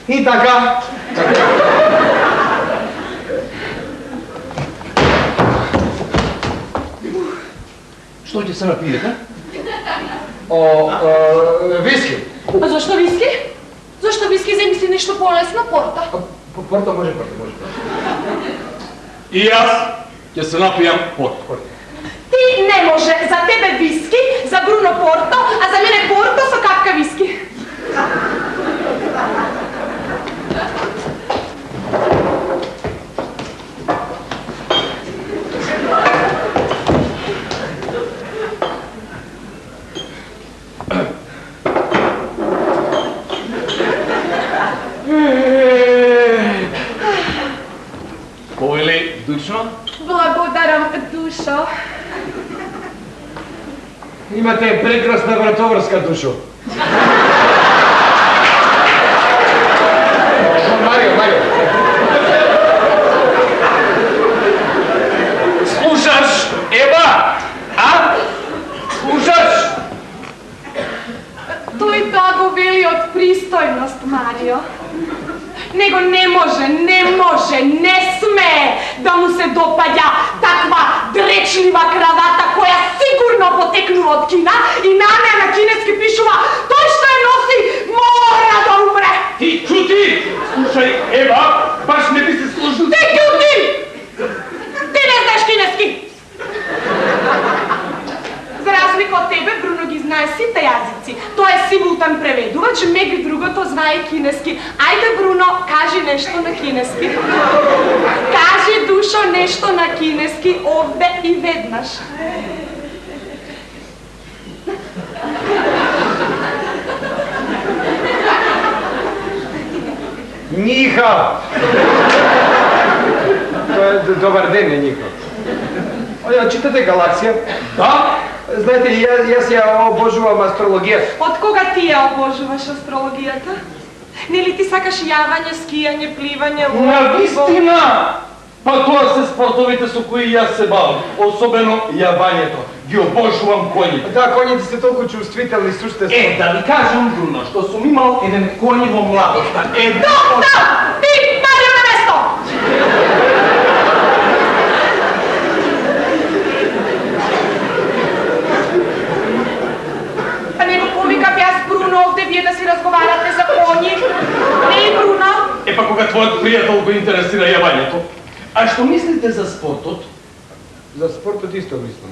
И така. Што ќе се напиете? Виски. А зашто виски? Зашто виски замисли нешто полесно, порта? Порто може. И јас ќе се напијам порто. Ти не може, за тебе виски, за Бруно порто, а за мене порто со капка виски. Повели душно? Благодарам, душо. Имате прекрасна братоврска душо. Марио. Слушаш, Ева? А? Слушаш? Тој да го вели од пристојност, Марио. Него не може, не смее да му се допаѓа таква дречлива кравата која сигурно потекнува од Кина и на неа на кинески пишува тој што ја носи мора да умре. Ти чути? Слушај, Ева, баш не би се слушал. Ти ќути! Ти не знаеш кинески! За разлика од тебе, Бруно ги знае сите јазици. Тој е симултан преведувач, меѓу другото знае и кинески. Ајде, Бруно, кажи нешто на кинески. Кажи, душо, нешто на кинески овде и веднаш. Ниха! Добар ден, Ниха. Читате Галаксија? Да? Знаете, јас ја обожувам астрологијата. Од кога ти ја обожуваш астрологијата? Нели ти сакаш јавање, скијање, пливање, Навистина! Па тоа се спортовите со кои јас се бавам, особено јавањето. Ги обожувам коњите. Да, коњите се толку чувствителни суштества. Да ви кажам, Бруно, што сум имал еден коњ во младоста. Да! Ти, Марио, на место! Па него повикав јас Бруно овде вие да си разговарате за коњи. Не, Бруно? Па кога твојот пријател го интересира јавањето. А што мислите за спортот? За спортот исто мислам.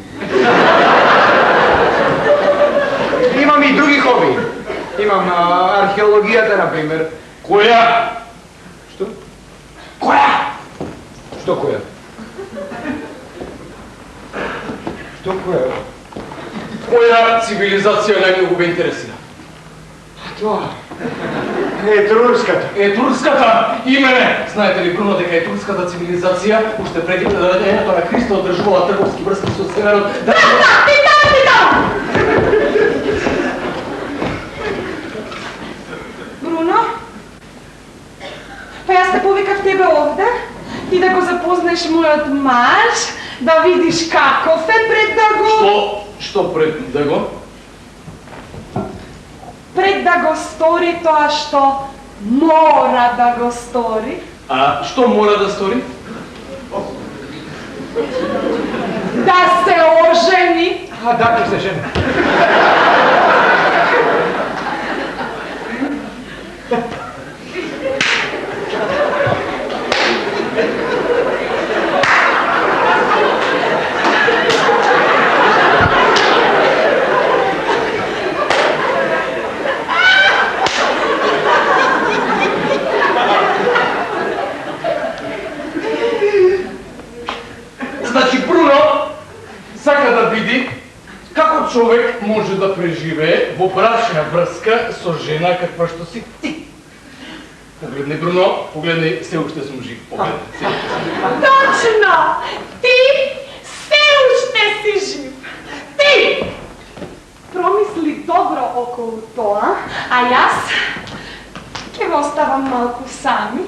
Имам и други хоби. Имам археологијата, например. Која? Што? Која? Што која? Што која? Која цивилизација најмногу ве интересира? Тоа. Етруската. Етруската! И мене! Знаете ли, Бруно, дека етруската цивилизација уште преди предавањето на Христо одржувала трговски врски со северот? Питам! Бруно? Па јас те повикав тебе овде, ти да го запознаеш мојот маж, да видиш каков е пред да го... Што пред да го? Пред да го стори тоа што мора да го стори. А што мора да стори? Да се ожени. Да, ќе се жени. Значи, Бруно сака да види како човек може да преживее во брачна врска со жена каква што си ти. Погледни, Бруно, погледни, се уште сум жив. Погледни, се уште сум жив. Точно! Ти се уште си жив. Ти! Промисли добро околу тоа, а јас ќе го оставам малку сами.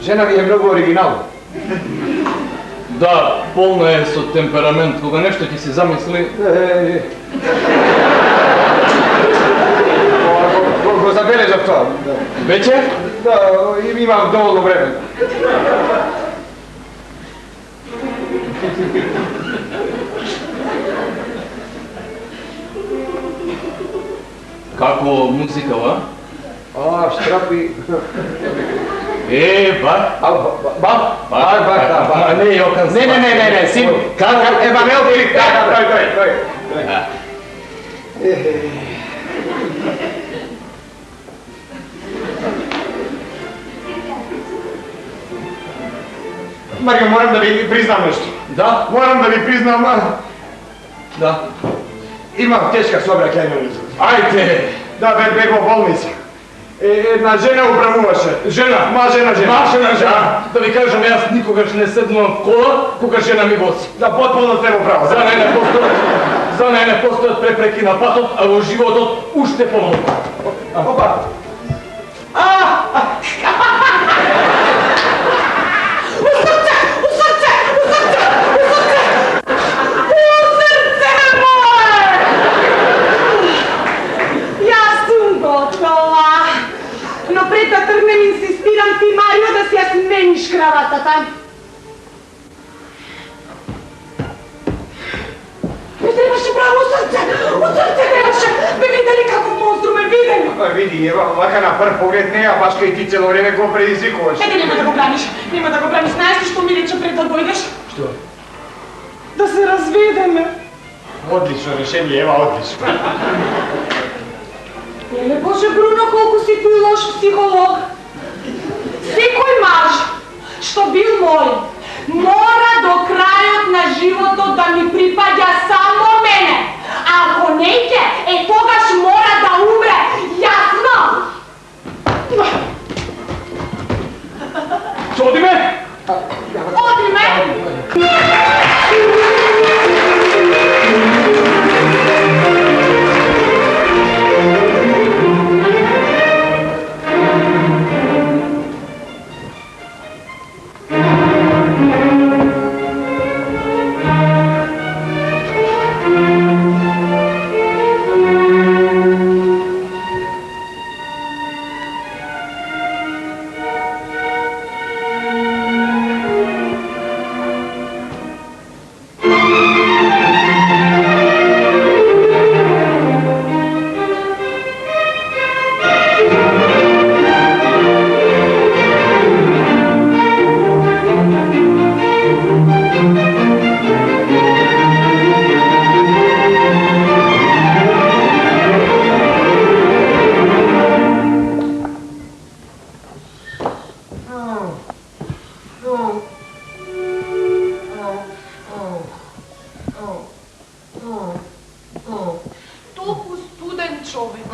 Жена ви е многу оригинална. Да, полна е со темперамент, кога нешто ќе се замисли. Го забележав тоа. Веќе? Да, имам доволно време. Како музикава? Штрапи... Ба? Ба, Не, Јокан. Не, син. Еманел Филип, тој. Марио, морам да ви признам нешто. Да? Морам да ви признам, Да. имам тешка сообраќајна. Ајде! Да, бег во болница. Една жена управуваше. Жена! Мажена жена. Машена жена! Да ви кажам, јас никогаш не седнувам в кола, кога жена ми вози. Да, потполно сте во право. За неј не постојат препреки на патот, а во животот уште помалку. Опа. Но пред да тргнем, инсистирам ти, Марио, да си ја смениш краватата. Ми требаше право срце! Од срце требаше! Бе видели како монструм е виден! Види, ева, вака на прв поглед неа, баш кај ти цело време го предизвикуваш. Еде, нема да го браниш, нема да го браниш. Знаеш ли што ми рече пред да дојдеш? Што? Да се разведеме. Одлично решение, ева, одлично. Еле, Боже, Бруно, колку си ти лош психолог. Секој маж што бил мој, мора до крајот на животот да ми припаѓа само мене. А ако неќе, тогаш мора да умре. Јасно? Што одиме? Одиме? Толку студен човек.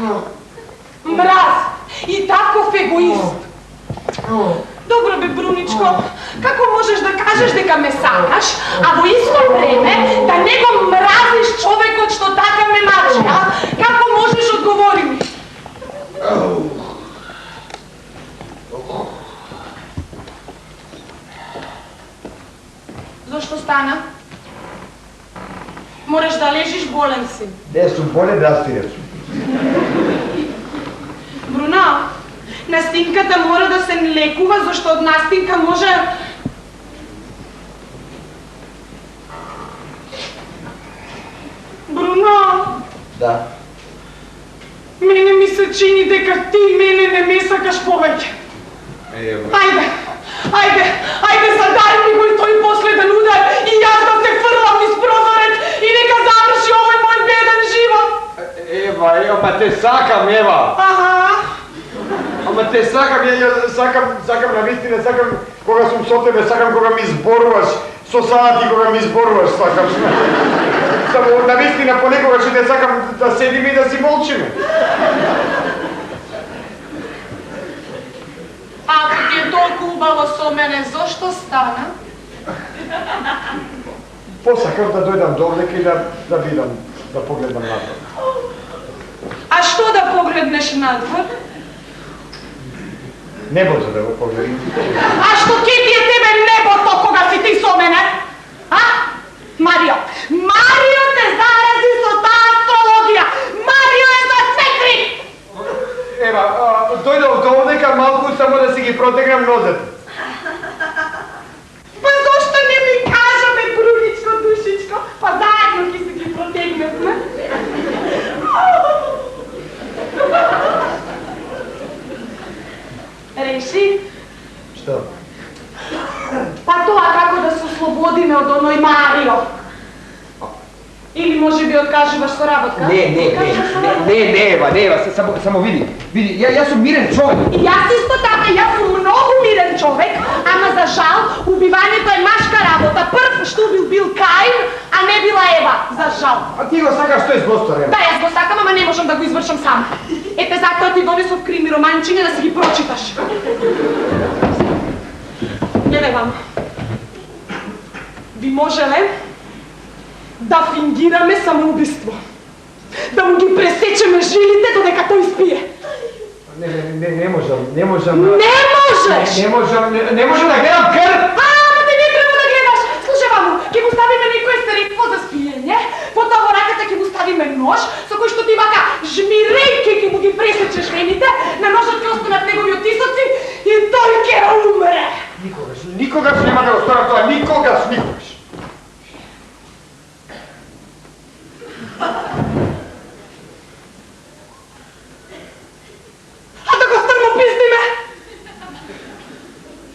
Мраз и таков егоист. Добро бе, Бруничко, како можеш да кажеш дека ме сакаш, а во исто време да не го мразиш човекот што така ме мачи, а? Како можеш, одговори ми? Зошто стана? Мораш да лежиш, болен си. Не сум болен, растирен сум. Бруно, настинката мора да се лекува, зашто од настинка може... Бруно! Да. Мене ми се чини дека ти мене не ме сакаш повеќе. Ајде, задај ми го и тој после да удари te sakam, Eva. Aha. Ама те сакам, ја сакам навистина, сакам кога сум со тебе, сакам кога ми зборуваш, со сати кога ми зборуваш, сакам. Само навистина понекогаш те сакам да седиме и да си молчиме. Ако ти е толку убаво со мене, зошто стана? Посакав да дојдам довдека и да видам, да погледам надвор. А што да погледнеш надвор? Небото да го погледам. А што ке ти е тебе небото кога си ти со мене? А? Марио! Марио те зарази со таа астрологија! Марио е за секри! Ева, дојдов довдека малку само да си ги протегнам нозете. Па зошто не ми кажа, бе, Бруничко, душичко? Па заедно ќе се ги протегнеме. Реши? Што? Па тоа како да се ослободиме од оној Марио. Или може би откажуваш со работка? Не, Ева, само види, јас сум мирен човек. И јас исто така, јас сум многу мирен човек, ама за жал, убивањето е машка работа. Прв што убил бил Каин, а не била Ева, за жал. А ти го сакаш тој збостор, Ева? Да, јас го сакам, ама не можам да го извршам сам. Ете, затоа ти донесов крими романчиња да си ги прочиташ. Гледај вам. Би можеле да фингираме самоубиство. Да му ги пресечеме жилите додека тој спие. Не можам. Не можеш! Не можам да гледам крв! Ама те не треба да гледаш! Слушај, мамо, ќе му ставиме некое средство за спиење, потоа во раката ќе му ставиме нож, со кој што ти вака жмирејќи ќе му ги пресечеш вените, на ножот ќе останат негови отисоци и тој ќе умре! Никогаш нема да го сторам тоа, никогаш! А да го стрмо пиздиме!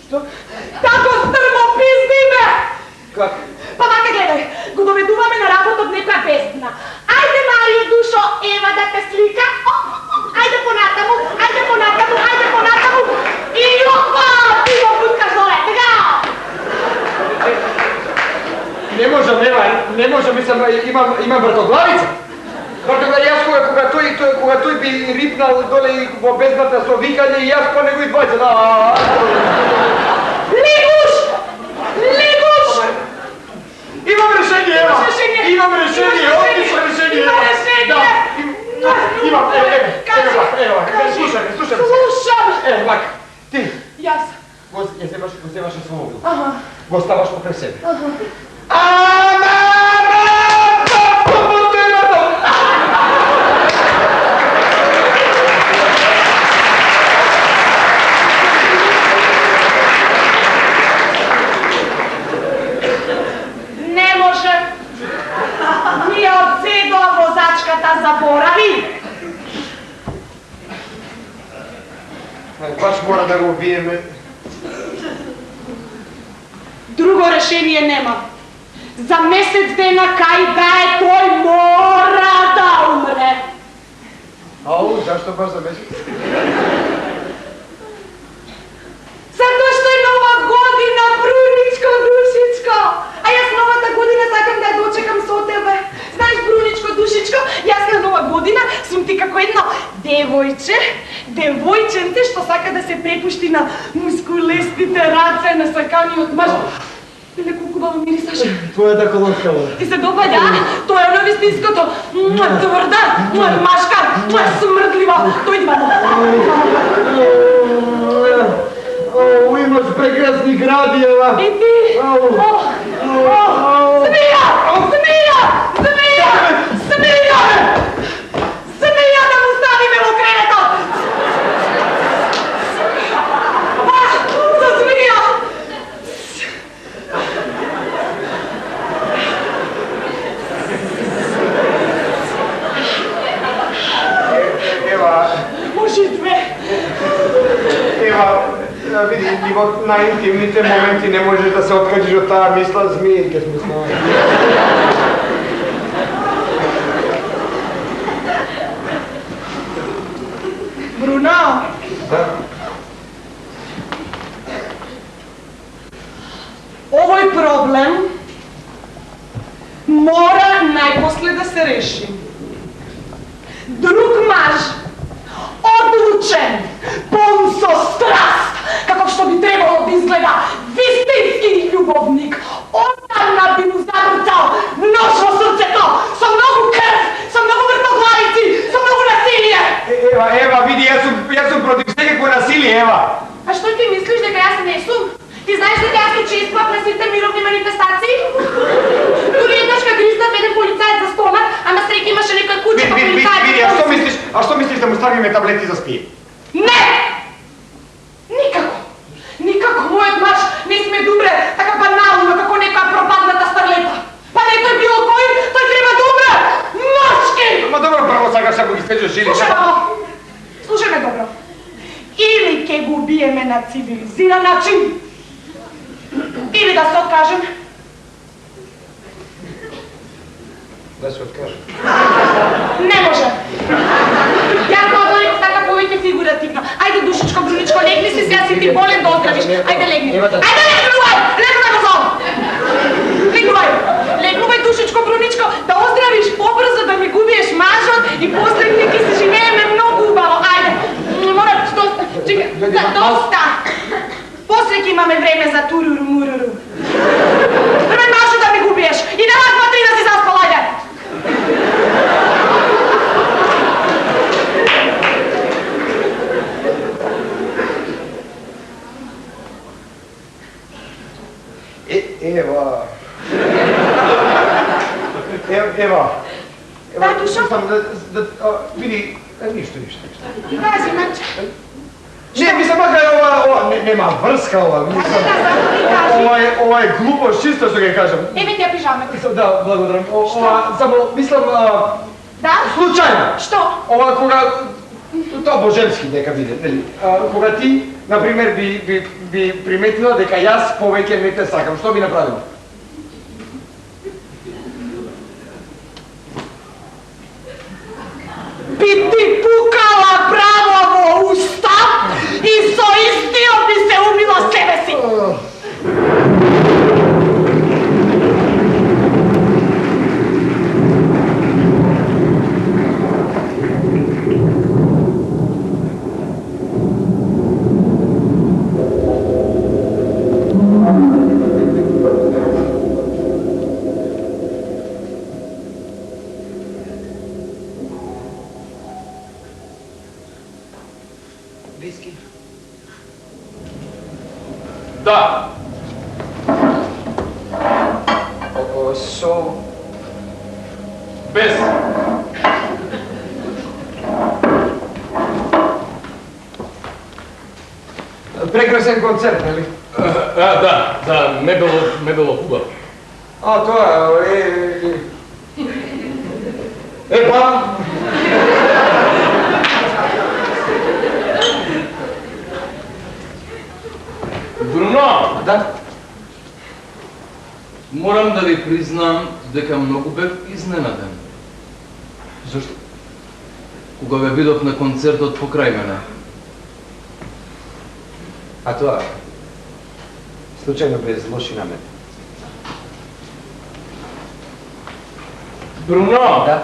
Што? Да го стрмо пиздиме! Как? Па вака гледај, го доведуваме на работа од некоја бестина. Ајде, Марио, душо, Ева да те слика. Ајде понатаму. И опа, ти го пускаш доле, така! Не можам, мислам, имам вртоглавица. Јас кога тој би рипнал доле и во бездната со викање и јас по него и двајца. Лигуш! Имам решение, Ева! Имам решение, отлично решение! Има решение! Да, имам, ева, слушам. Слушам! Ева, вака, ти Јас. го земаш автомобил. Ага. Го ставаш покрај себе. Не може. Ние од седоа возачката заборави. Баш мора да го убиеме. Друго решение нема. За месец дена кај да е тој мора да умре. Ау, зашто баш за месец? Затоа што е нова година, Бруничко, душичко. А јас новата година сакам да ја дочекам со тебе. Знаеш, Бруничко, душичко, јас на нова година сум ти како едно девојченце што сака да се препушти на мускулестите раце на саканиот маж. Леле, колку баво мирисаш. Твојата колонка, бе. Ти се допаѓа, тоа е оно вистинското, тврда, машка, смрдлива. Дојди, мамо. Имаш прекрасни гради, Ева. И ти. Смија да му ставиме во креветот. За смија. Ева, Може и две. Ева, види, и во најинтимните моменти не можеш да се откажеш од таа мисла, змијинке сме снова. najposle da se rešim. Drug maž, odlučen, pun so strast, kako što bi trebalo da izgleda vistinski ljubovnik. Odavna bi mu zavrcao množno srce to, sa mnogo krv, sa mnogo vrtoglavici, sa mnogo nasilje. Eva, vidi, ja sam protiv svega nasilje, Eva. A što ti misliš da ga ja se ne sum? Ti znaš da ja sam čist na svite mirovne manifestaciji? Дори еднашка гризна веде полицаец за стомак, ама среки имаше нека куча па полицаец. Vidi, a što misliš da mu stavime tableti za spije? Не! Никако! Никако, мојот маж не сме добре, така банално, како нека пропадната старлета. Па некој било кој, тој треба да умре! Мачки! Ma dobro, prvo sagaš ako ги стеđаш ili... Слушај ме добро. Или ке го убиеме на цивилизиран начин, или да се откажем. Да се откажем. Не може. Ја говорим така повеќе фигуративно. Ајде, душичко, бруничко, легни си сега си ти болен да оздравиш. Ајде, легни. Ајде, легнувај! Легнувај го зон! Легнувај! Легнувај, душичко, бруничко, да оздравиш побрзо, да ми губиеш мажот и после ќе си живееме многу убаво. Ајде. Мора, чекай, доста. После ќе имаме време за туруру-муруру. Првен мажот да ми губиеш. И нема 2-3 да си заспал, ајде. Eva. Да, Dušo? Vidi, ništa. Kaži, mače. Ne, mislim, makar ova, nema vrska ova, mislim, ova je glupost, čisto što ga kažem. Evo ti ja pižame. Da, благодарам. Samo, mislim, Да? slučajno. Što? Ова, кога, тоа боженски дека биде, нели? Кога ти, например, би приметила дека јас повеќе не те сакам, што би направила? Би ти пукала право во уста и со истиот би се убила себе си. Виски? Да. Со... Без. Прекрасен концерт, нели? Да, ме било хубаво. А, тоа па... Бруно, Да? морам да ви признам дека многу бев изненаден. Зошто? Кога ве видов на концертот покрај мене. А тоа... Случајно без лоши намер. Бруно, Да?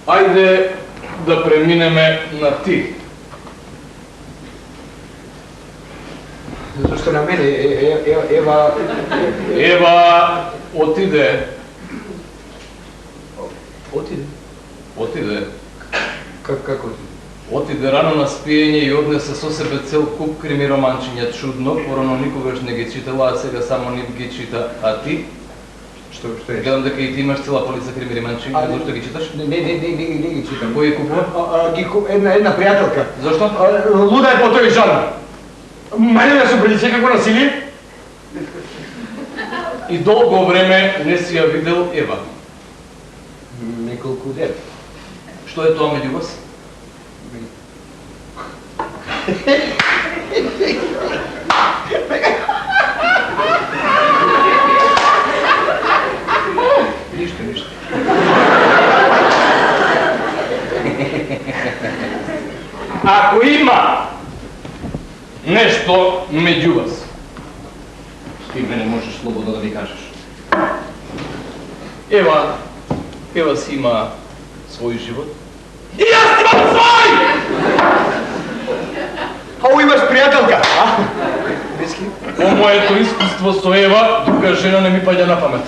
ајде да преминеме на ти. Зашто на мене, Ева... Ева отиде. Отиде? Како отиде? Отиде рано на спиење и однесе со себе цел куп крими романчиња. Чудно, порано никогаш не ги читала, а сега само нив ги чита. А ти? Што е? Гледам дека и ти имаш цела полица крими романчиња. Зошто ги читаш? Не ги читам. Кој ги купува? Една пријателка. Зошто? Луда е по тој жанр. Мајде да се прилича како насилие? И долго време не си ја видел Ева. Неколку ден. Што е тоа меѓу вас? Ништо. Ако има нешто меѓу вас, ти мене можеш слободно да ми кажеш. кажеш. Ева си има свой живот. И аз имам свой! Ау, имаш приятелка, а? Виски? По моето изкуство со Ева, друга жена не ми паѓа на памет.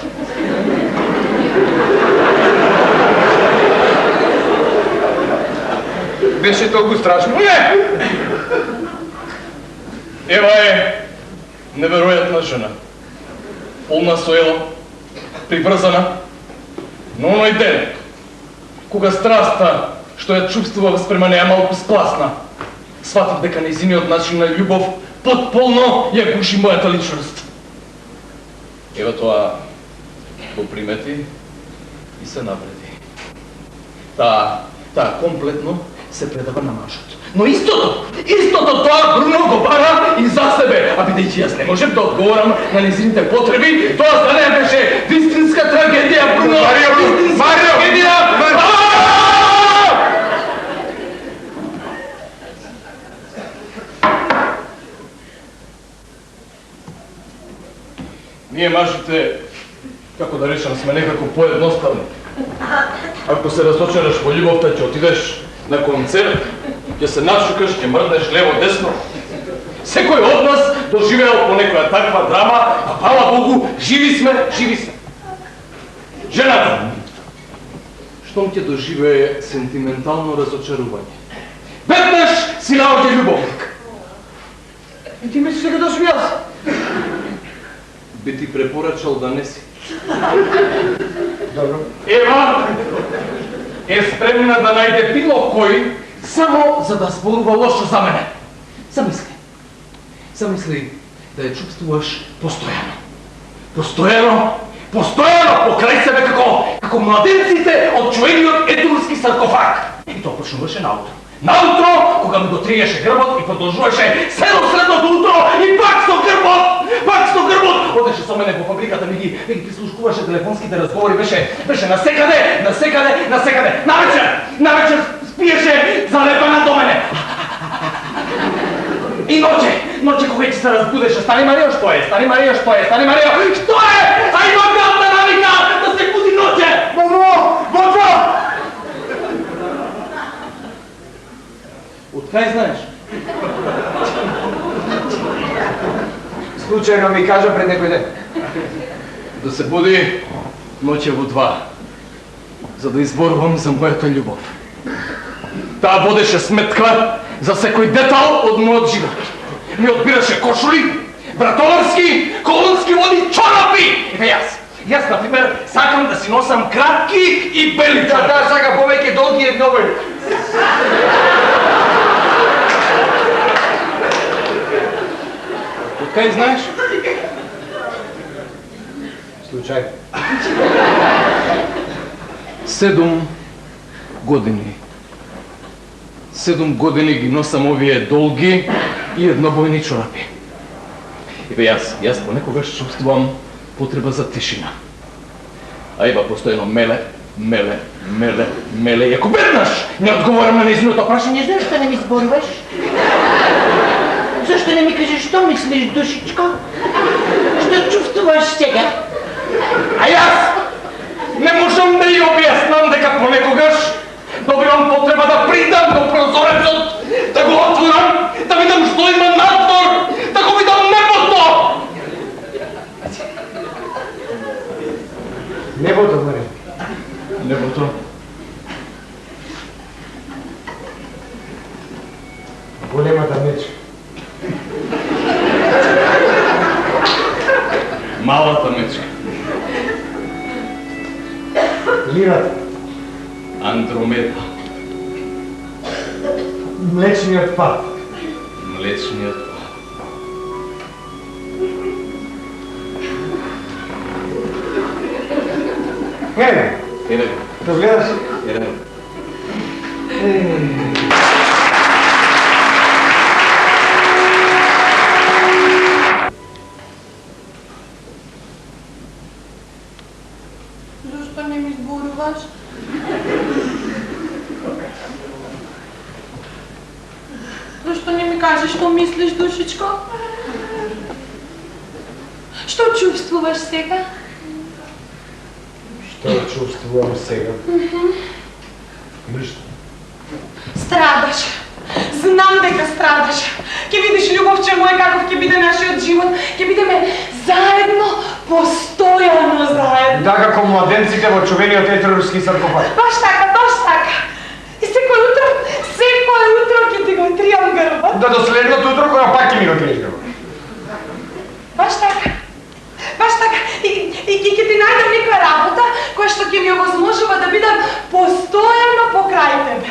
Беше толкова страшно? Не! Ева е невероятна жена. Полна со ело, прибрзана, но оној ден, кога страста, што ја чувствува спрема неја малку спласна, сватив дека нејзиниот начин на љубов потполно ја гуши мојата личност. Ева тоа го примети и се навреди. Таа комплетно се предава на мажот. Но истото тоа Бруно го бара и за себе, а бидејќи јас не можев да одговорам на незините потреби, тоа за неја беше вистинска трагедија, Бруно! Вистинска трагедија! Ние мажите, како да речам, сме некако поедноставни. Ако се разочараш во љубовта, ќе отидеш на концерт, ќе се нашукаш, ќе мрднеш лево-десно. Секој од нас доживеал по некоја таква драма, а фала Богу, живи сме. Жената, штом ќе доживее сентиментално разочарување, веднаш си наоѓа љубовник. И ти мислиш дека дошли јас? Би ти препорачал да не си. Добро. Ева е спремна да најде било кој само за да зборува лошо за мене. Замисли да ја чувствуваш постојано. Постојано покрај себе како младенците од чуениот етурски саркофаг. И тоа почнуваше наутро. Наутро, кога му дотриеше грбот и продолжуваше село средното утро и пак со грбот! Одеше со мене во фабриката, ми ги прислушкуваше телефонските разговори, беше насекаде. Навечер спиеше залепана до мене. И ноќе кога ќе се разбудеше, стани Марио, што е? Ај мобилната навика да се буди ноќе! Бобо! Од кај знаеш? Случајно ми кажа пред некој ден. Да се буди ноќе во 2, за да изборувам за мојата љубов. Таа водеше сметка за секој детал од мојот живот. Ми одбираше кошули, братоварски, колонски води, чорапи! Еве јас, например, сакам да си носам кратки и бели чорапи. Таа сака повеќе долги и многу. Од кај знаеш? Случај. 7 години. 7 години ги носам овие долги и еднобојни чорапи. Еве јас понекогаш чувствувам потреба за тишина. А Ева постојано меле. И ако веднаш не одговорам на нејзиното прашање, Зашто не ми зборуваш? Зашто не ми кажеш што мислиш, душичко? Што чувствуваш сега? а јас не можам да ја објаснам дека понекогаш добивам потреба да придам до прозорецот, да го отворам, да видам што има надвор, да го видам небото! Небото, Марио. Небото? Големата меч. Малата мечка. Лирата. Андромеда. Млечниот пат. Млечниот пат. Еде. Да гледаш? Еде. Зашто не ми зборуваш? Зашто не ми кажеш што мислиш, душичко? Што чувствуваш сега? Што чувствувам сега? Ништо. Страдаш. Знам дека страдаш. Ке видиш, љубовче мој, каков ќе биде нашиот живот. Ке бидеме заедно, постојано заедно. Да, како младенците во чувениот етерурски саркофаг. Баш така, баш така. И секој утро ќе ти го триам грбот. Да до следното утро кога пак ќе ми го триеш грбот. Баш така. Баш така. И ќе ти најдам некоја работа која што ќе ми овозможува да бидам постојано покрај тебе.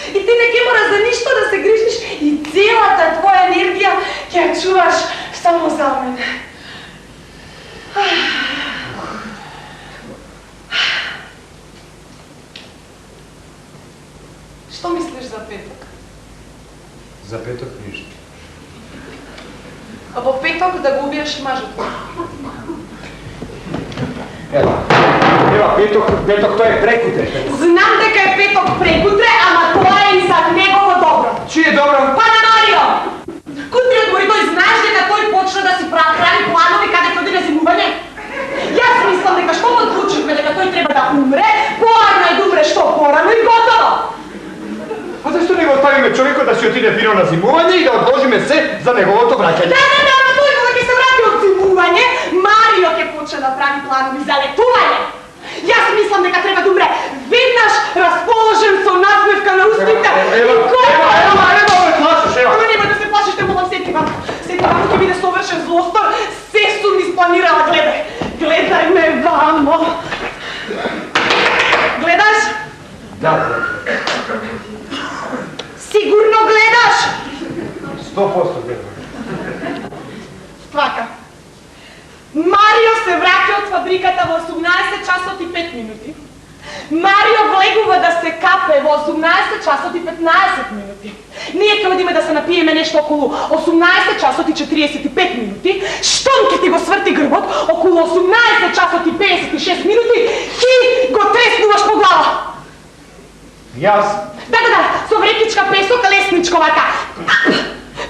И ти не ќе мора за ништо да се грижиш и целата твоја енергија ќе ја чуваш само за мене. Што мислиш за петок? За петок ништо. А во петок да го убиеш мажот. Ева, петок тоа е прекутре. Знам дека е петок прекутре, ама тоа е и за негово добро. Чие добро? Па на Марио! Кутриот мори, тој знаеш дека тој почна да си прави планови каде ќе оди на зимување? Јас мислам дека што одлучивме дека тој треба да умре, порано и да умре што порано и готово. А зашто не го оставиме човекот да си отиде фино на зимување и да одложиме се за неговото враќање? Да, ама тој кога ќе се врати од зимување, Марио ќе почне да прави планови за летување. Јас мислам дека треба да умре веднаш расположен со насмевка на устите. Ева, ме плашиш, ева. Ама нема да се плашиш, те молам сетива. Сетива ќе биде совршен злостор, се сум испланирала, гледај. Гледај ме вамо. Гледаш? Да. Сигурно гледаш? 100% гледам. Така. Марио се враќа од фабриката во 18 часот и 5 минути. Марио влегува да се капе во 18 часот и 15 минути. Ние ќе одиме да се напиеме нешто околу 18 часот и 45 минути. Штом ќе ти го сврти грбот, околу 18 часот и 56 минути, ти го треснуваш по глава. Јас? Да, со врекичка песок, лесничко вака.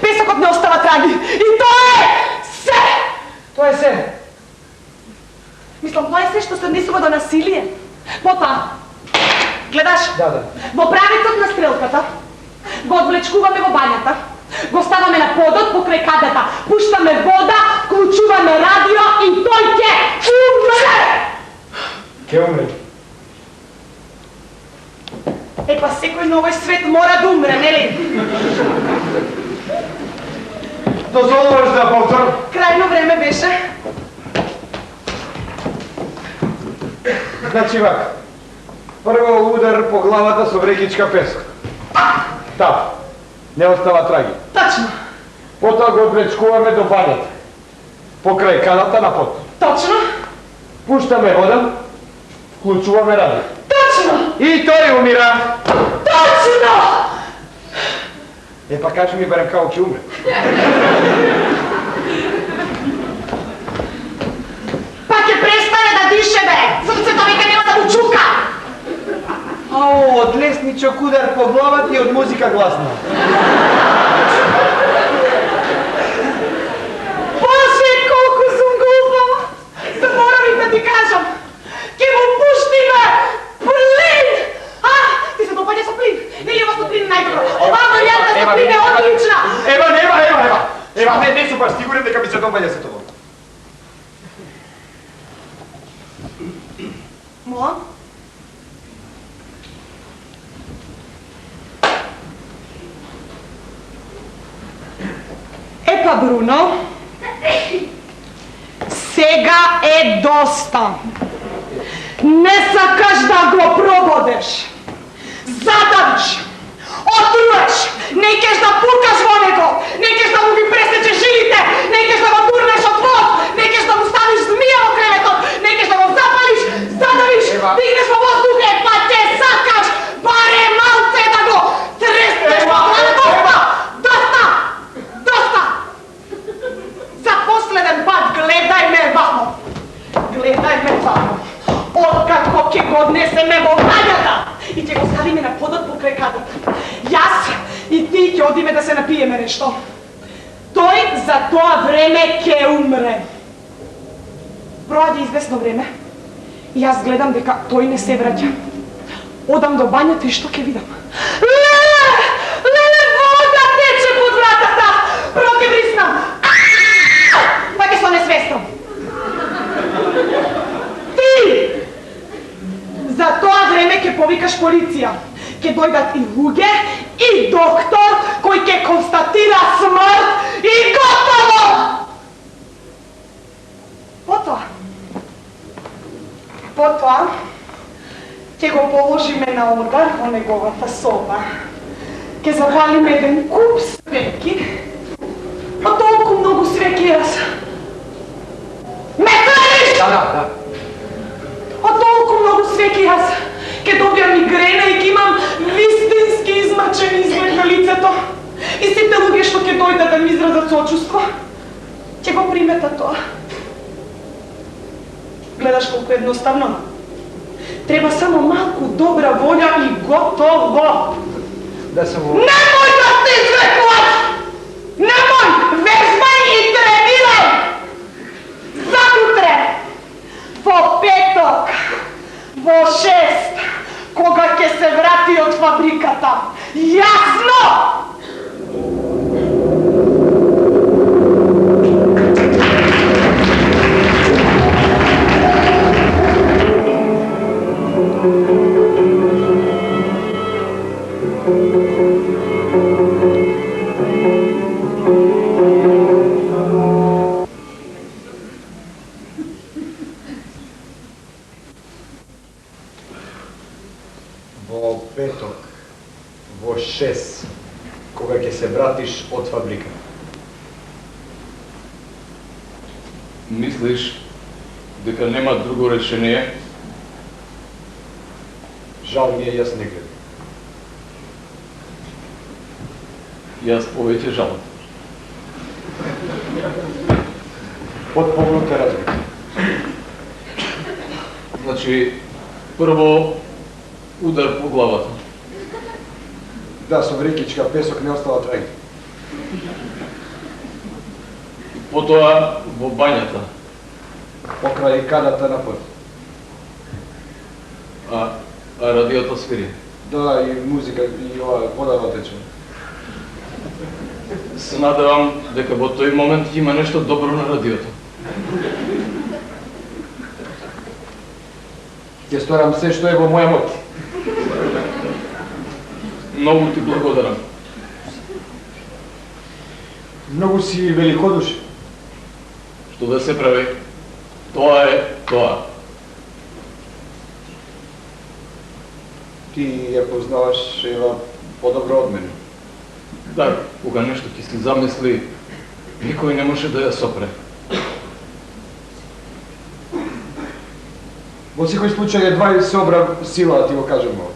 Песокот не остава траги. И тоа е се! Тоа е се. Мислам, тоа е се што се однесува до насилие. Потоа, гледаш? Да. Во правецот на стрелката го одвлечкуваме во бањата, го ставаме на подот покрај кадата, пуштаме вода, вклучуваме радио и тој ќе умре! Ке умре. Епа секој на овој свет мора да умре, нели? Дозволуваш да повторам? Крајно време беше. Значи вака. Прво удар по главата со врекичка песок. Таа. Не остава траги. Точно. Потоа го одвлечкуваме до бањата. Покрај кадата на под. Точно. Пуштаме вода, вклучуваме радио. Точно. И тој умира. Точно. Па кажи ми барем како ќе умре. Па ќе престане да дише, бе! Срцето вика нема да му чука! Ау, од лесничок удар по главата и од музика гласна. Боже, колку сум глупа! Заборавих да ти кажам! Ке му пуштиме плин! Ти се допаѓа со плин! Или ова со плин најдобро? Оваа варијанта со плин е одлична! Ева, не сум баш сигурен дека ми се допаѓа се тоа. Мола? Епа, Бруно, сега е доста. Не сакаш да го прободеш. Задавиш, отруваш, не кеш да пукаш во него, не кеш да му ги пресечеш жилите, не кеш да го турнеш од воз, не кеш да му ставиш змија во креветот, не кеш да го запалиш, задавиш, дигнеш во воздух, па те сакаш, баре малце да го треснеш во главата. Доста! За последен пат гледај ме вамо. Откако ќе го однесеме во бањата и ќе го ставиме на подот покрај кадата. Јас и ти ќе одиме да се напиеме нешто. Тој за тоа време ќе умре. Проаѓа известно време и јас гледам дека тој не се враќа. Одам до бањата и што ќе видам? Леле, вода тече под вратата! Прво ќе бриснам. Па ќе со несвестом. Ти! За тоа време ќе повикаш полиција. Ќе дојдат и луѓе, и доктор, кој ќе констатира смрт и готово! Потоа, ќе го положиме на удар во неговата соба. Ќе запалиме еден куп свеќи, а толку многу свеќи јас. Ме следиш? Да. А толку многу свеќи јас ќе добијам мигрена и ќе имам вистински измачен изглед на лицето. И сите луѓе што ќе дојдат да ми изразат сочувство, ќе го приметат тоа. Гледаш колку едноставно. Треба само малку добра волја и готово. Да се во... Немој да се извлекуваш! Немој! Вежбај и тренирај! Закутре! Во петок! Во 6! Кога ќе се врати од фабриката! Јасно! Во петок, во 6, кога ќе се вратиш од фабрика. Мислиш дека нема друго решение? Жал ми е, јас не гледам. Јас повеќе жалам. Потполно те разбирам. Значи, прво удар по главата. Да, со врекичка песок не остава траги. Потоа во бањата. Покрај кадата на пот. А радиото свири. Да, и музика, и ова водава тече. Се надевам дека во тој момент има нешто добро на радиото. Ќе сторам се што е во моја моќ. Многу ти благодарам. Многу си великодушен. Што да се прави? Тоа е тоа. Ти ја познаваш Ева подобро од мене. Да, кога нешто ќе си замисли, никој не може да ја сопре. Во секој случај едва и се обра сила да ти го кажем ова.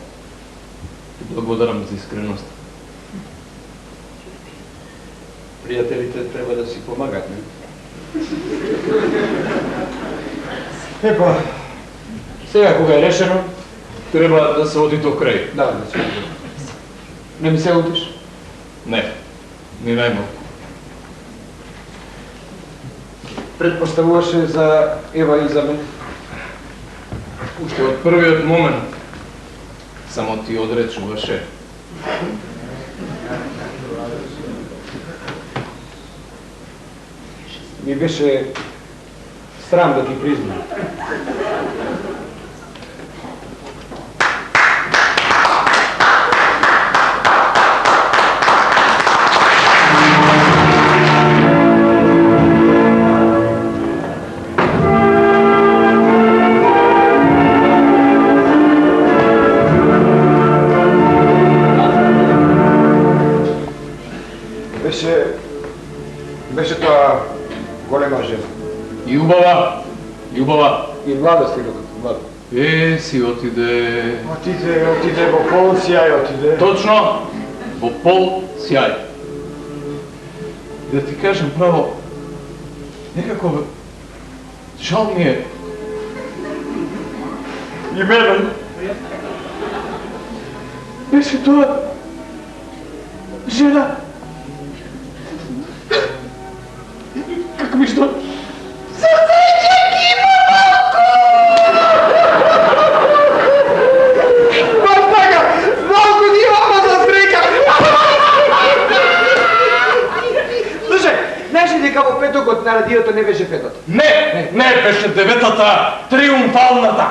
Ти благодарам за искреност. Пријателите треба да си помагат, не? Епа, сега кога е решено, Треба да се оди до крај. да се оди. Не ми се утиш? Не, ни најмалку. Предпоставуваше за Ева и за мене. Уште од првиот момент само ти одречуваше. Ми беше срам да ти признам. Беше тоа голема жена. И убава, и убава. И млада стига като млада. Си отиде. Отиде во пол сјај, отиде. Точно, во пол сјај. Да ти кажем право, некако жал ми е. И мене. Беше тоа жена. Како ми што? Срце ќе има! на радиото не беше петото. Не беше деветата, триумфалната.